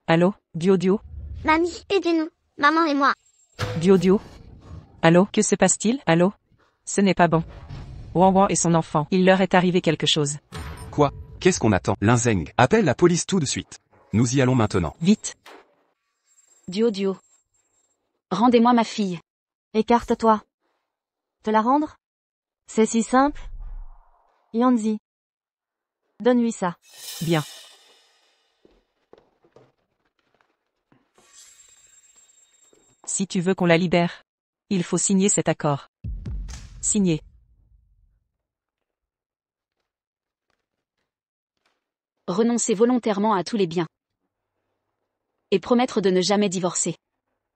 Allô, Duo? Mamie, aidez-nous. Maman et moi. Duo? Allô, que se passe-t-il? Allô? Ce n'est pas bon. Wanwan et son enfant, il leur est arrivé quelque chose. Quoi? Qu'est-ce qu'on attend? Linzeng, appelle la police tout de suite. Nous y allons maintenant. Vite. Duo. Rendez-moi ma fille. Écarte-toi. Te la rendre? C'est si simple. Yanzi. Donne-lui ça. Bien. Si tu veux qu'on la libère, il faut signer cet accord. Signer. Renoncer volontairement à tous les biens. Et promettre de ne jamais divorcer.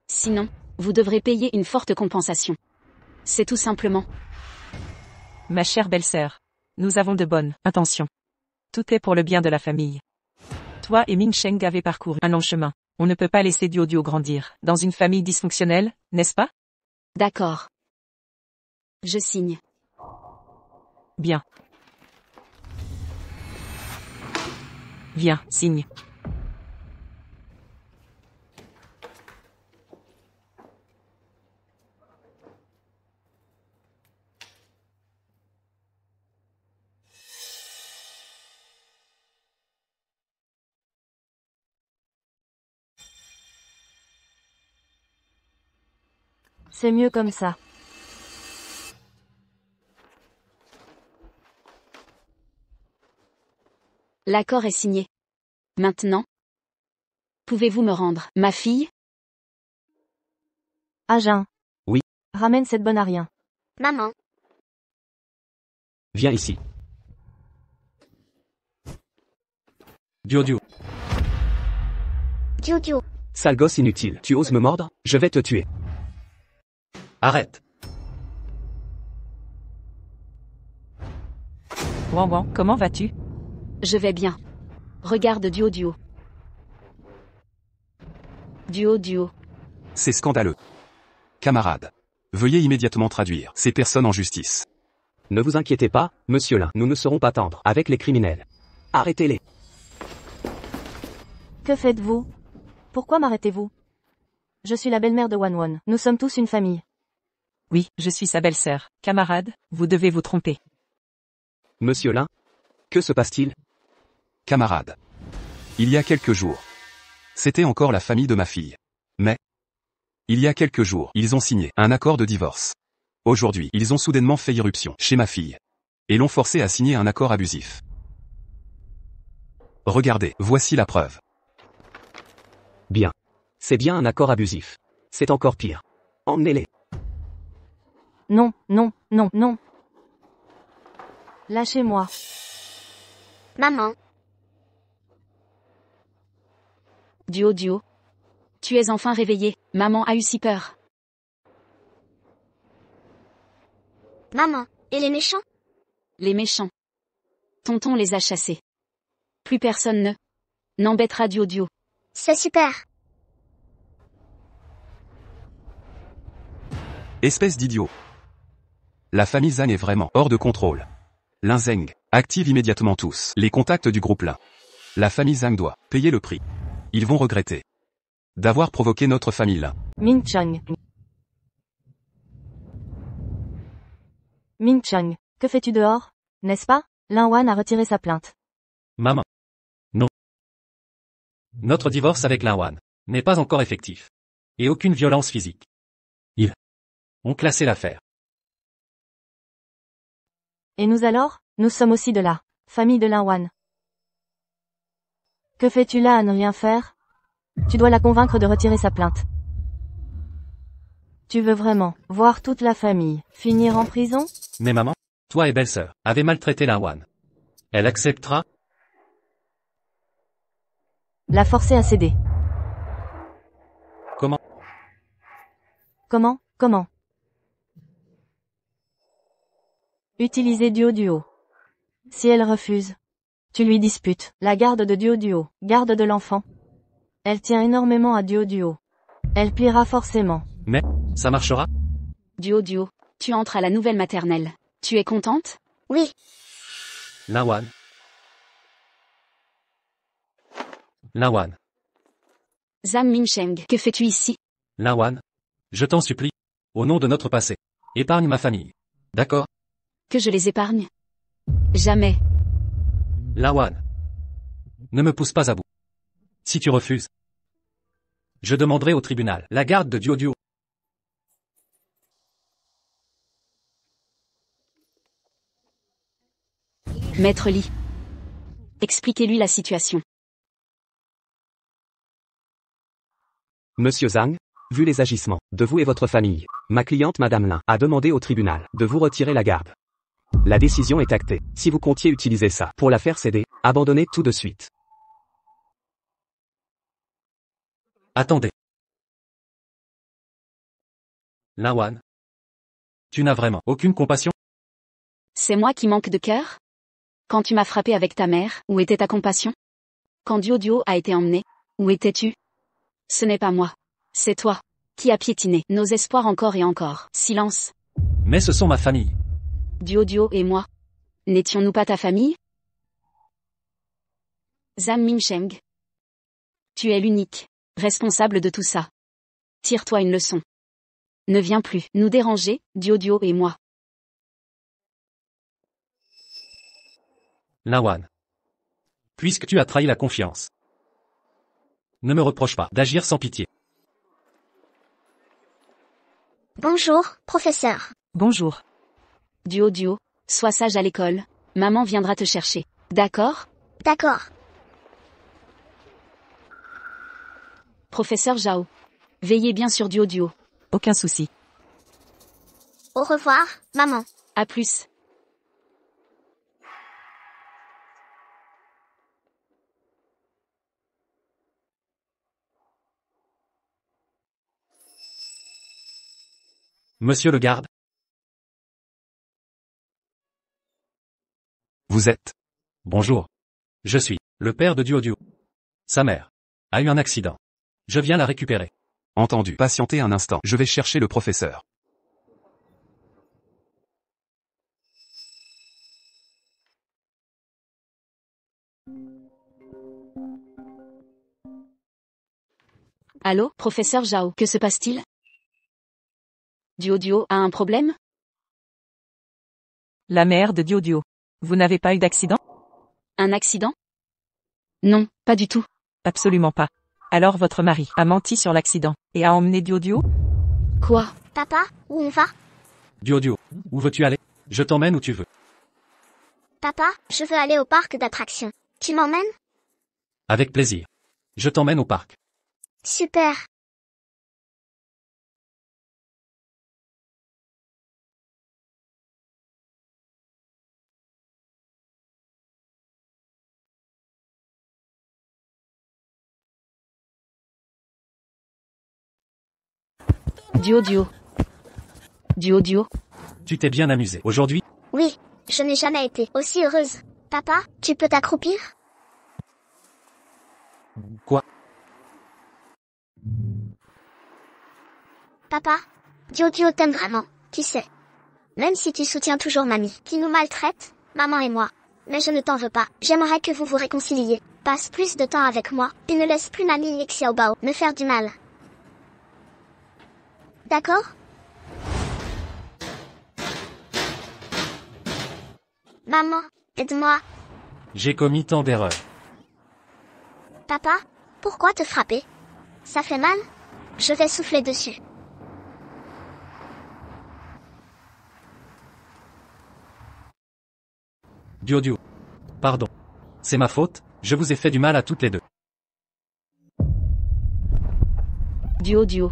Sinon, vous devrez payer une forte compensation. C'est tout simplement. Ma chère belle-sœur, nous avons de bonnes intentions. Tout est pour le bien de la famille. Toi et Ming Sheng avez parcouru un long chemin. On ne peut pas laisser Duo grandir dans une famille dysfonctionnelle, n'est-ce pas? D'accord. Je signe. Bien. Viens, signe. C'est mieux comme ça. L'accord est signé. Maintenant, pouvez-vous me rendre ma fille? Agen. Oui. Ramène cette bonne à rien. Maman. Viens ici. Duo. Duo. Sale gosse inutile. Tu oses me mordre? Je vais te tuer. Arrête. Wanwan, comment vas-tu? Je vais bien. Regarde Duo. Duo. C'est scandaleux. Camarades. Veuillez immédiatement traduire ces personnes en justice. Ne vous inquiétez pas, monsieur Lin, nous ne serons pas tendres avec les criminels. Arrêtez-les. Que faites-vous? Pourquoi m'arrêtez-vous? Je suis la belle-mère de Wanwan. Nous sommes tous une famille. Oui, je suis sa belle-sœur. Camarade, vous devez vous tromper. Monsieur Lin? Que se passe-t-il? Camarades. Il y a quelques jours. C'était encore la famille de ma fille. Mais, il y a quelques jours, ils ont signé un accord de divorce. Aujourd'hui, ils ont soudainement fait irruption chez ma fille. Et l'ont forcé à signer un accord abusif. Regardez, voici la preuve. Bien. C'est bien un accord abusif. C'est encore pire. Emmenez-les. Non, non, non, non. Lâchez-moi. Maman, Duo. Tu es enfin réveillé, maman a eu si peur. maman, et les méchants? Les méchants. Tonton les a chassés. Plus personne n'embêtera Duo. C'est super. Espèce d'idiot. La famille Zhang est vraiment hors de contrôle. Lin Zheng, active immédiatement tous les contacts du groupe Lin. La famille Zhang doit payer le prix. Ils vont regretter d'avoir provoqué notre famille Lin. Ming Chang. Ming Chang, que fais-tu dehors? N'est-ce pas? Lin Wan a retiré sa plainte. Maman. Non. Notre divorce avec Lin Wan n'est pas encore effectif. Et aucune violence physique. Ils ont classé l'affaire. Et nous alors? Nous sommes aussi de la famille de Lin Wan. Que fais-tu là à ne rien faire? Tu dois la convaincre de retirer sa plainte. Tu veux vraiment voir toute la famille finir en prison? Mais maman, toi et belle-sœur avez maltraité Lin Wan. Elle acceptera? La forcer à céder. Comment? Comment? Utiliser Duo. Si elle refuse, tu lui disputes la garde de Duo, garde de l'enfant. Elle tient énormément à Duo. Elle pliera forcément. Mais, ça marchera? Duo, tu entres à la nouvelle maternelle. Tu es contente? Oui, Lin Wan. Lin Wan. Zhang Minsheng, que fais-tu ici? Lin Wan. Je t'en supplie. Au nom de notre passé. Épargne ma famille. D'accord? Que je les épargne? Jamais. Lin Wan. Ne me pousse pas à bout. Si tu refuses, je demanderai au tribunal la garde de Duo. Maître Li. Expliquez-lui la situation. Monsieur Zhang, vu les agissements de vous et votre famille, ma cliente Madame Lin a demandé au tribunal de vous retirer la garde. La décision est actée. Si vous comptiez utiliser ça pour la faire céder, abandonnez tout de suite. Attendez. Lin Wan. Tu n'as vraiment aucune compassion? C'est moi qui manque de cœur? Quand tu m'as frappé avec ta mère, où était ta compassion? Quand Duo a été emmené, où étais-tu? Ce n'est pas moi. C'est toi. Qui a piétiné nos espoirs encore et encore. Silence. Mais ce sont ma famille. Duo et moi. N'étions-nous pas ta famille? Zhang Minsheng. Tu es l'unique responsable de tout ça. Tire-toi une leçon. Ne viens plus nous déranger, Duo et moi. Lin Wan. Puisque tu as trahi la confiance, ne me reproche pas d'agir sans pitié. bonjour, professeur. Bonjour. Duo, sois sage à l'école. Maman viendra te chercher. D'accord? D'accord. Professeur Zhao. Veillez bien sur Duo. Aucun souci. Au revoir, maman. À plus. Monsieur le garde. Vous êtes? Bonjour. Je suis le père de Duo. Sa mère a eu un accident. Je viens la récupérer. Entendu. Patientez un instant. Je vais chercher le professeur. Allô, professeur Zhao, que se passe-t-il? Duo a un problème? La mère de Duo. Vous n'avez pas eu d'accident? Un accident? Non, pas du tout. Absolument pas. Alors votre mari a menti sur l'accident et a emmené Duo? Quoi? Papa, où on va? Duo, où veux-tu aller? Je t'emmène où tu veux. Papa, je veux aller au parc d'attractions. Tu m'emmènes? Avec plaisir. Je t'emmène au parc. Super. Duo. Duo. Tu t'es bien amusé aujourd'hui? Oui, je n'ai jamais été aussi heureuse. Papa, tu peux t'accroupir? Quoi? Papa, Duo t'aime vraiment, tu sais. Même si tu soutiens toujours mamie, qui nous maltraite, maman et moi. Mais je ne t'en veux pas, j'aimerais que vous vous réconciliez. Passe plus de temps avec moi, et ne laisse plus mamie et Xiaobao me faire du mal. D'accord? Maman, aide-moi. J'ai commis tant d'erreurs. Papa, pourquoi te frapper? Ça fait mal? Je vais souffler dessus. Duo. Pardon. C'est ma faute, je vous ai fait du mal à toutes les deux. Duo.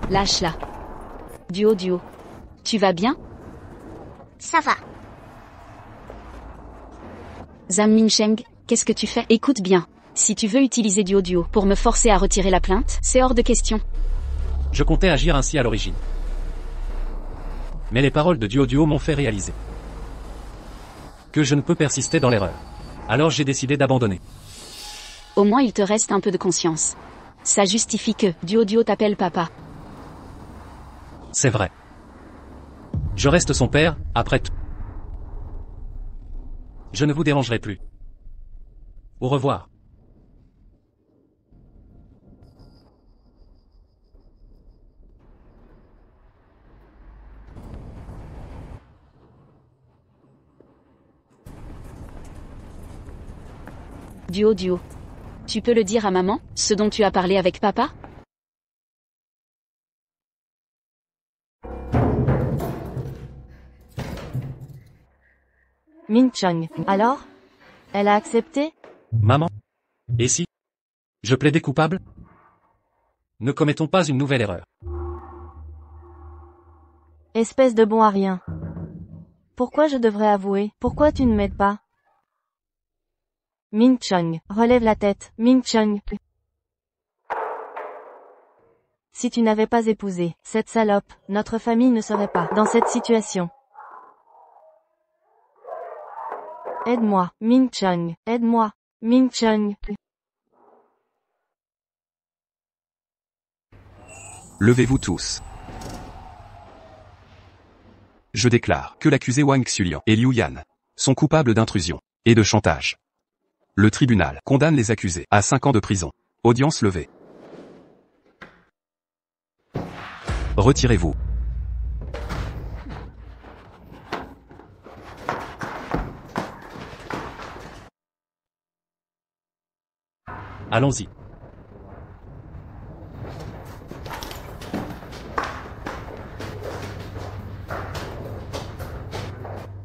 Lâche-la. Duo. Tu vas bien? Ça va. Zhang Minsheng, qu'est-ce que tu fais? Écoute bien. Si tu veux utiliser Duo pour me forcer à retirer la plainte, c'est hors de question. Je comptais agir ainsi à l'origine. Mais les paroles de Duo m'ont fait réaliser que je ne peux persister dans l'erreur. Alors j'ai décidé d'abandonner. Au moins il te reste un peu de conscience. Ça justifie que Duo t'appelle papa. C'est vrai. Je reste son père, après tout. Je ne vous dérangerai plus. Au revoir. Duo. Tu peux le dire à maman, ce dont tu as parlé avec papa? Mincheng, alors? Elle a accepté? Maman? Et si je plaidais coupable? Ne commettons pas une nouvelle erreur. Espèce de bon à rien. Pourquoi je devrais avouer? Pourquoi tu ne m'aides pas? Mincheng, relève la tête, Mincheng. Si tu n'avais pas épousé cette salope, notre famille ne serait pas dans cette situation. Aide-moi, Mincheng, aide-moi, Mincheng. Levez-vous tous. Je déclare que l'accusé Wang Xulian et Liu Yan sont coupables d'intrusion et de chantage. Le tribunal condamne les accusés à 5 ans de prison. Audience levée. Retirez-vous. Allons-y.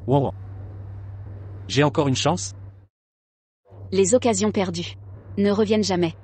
Wow. J'ai encore une chance? Les occasions perdues ne reviennent jamais.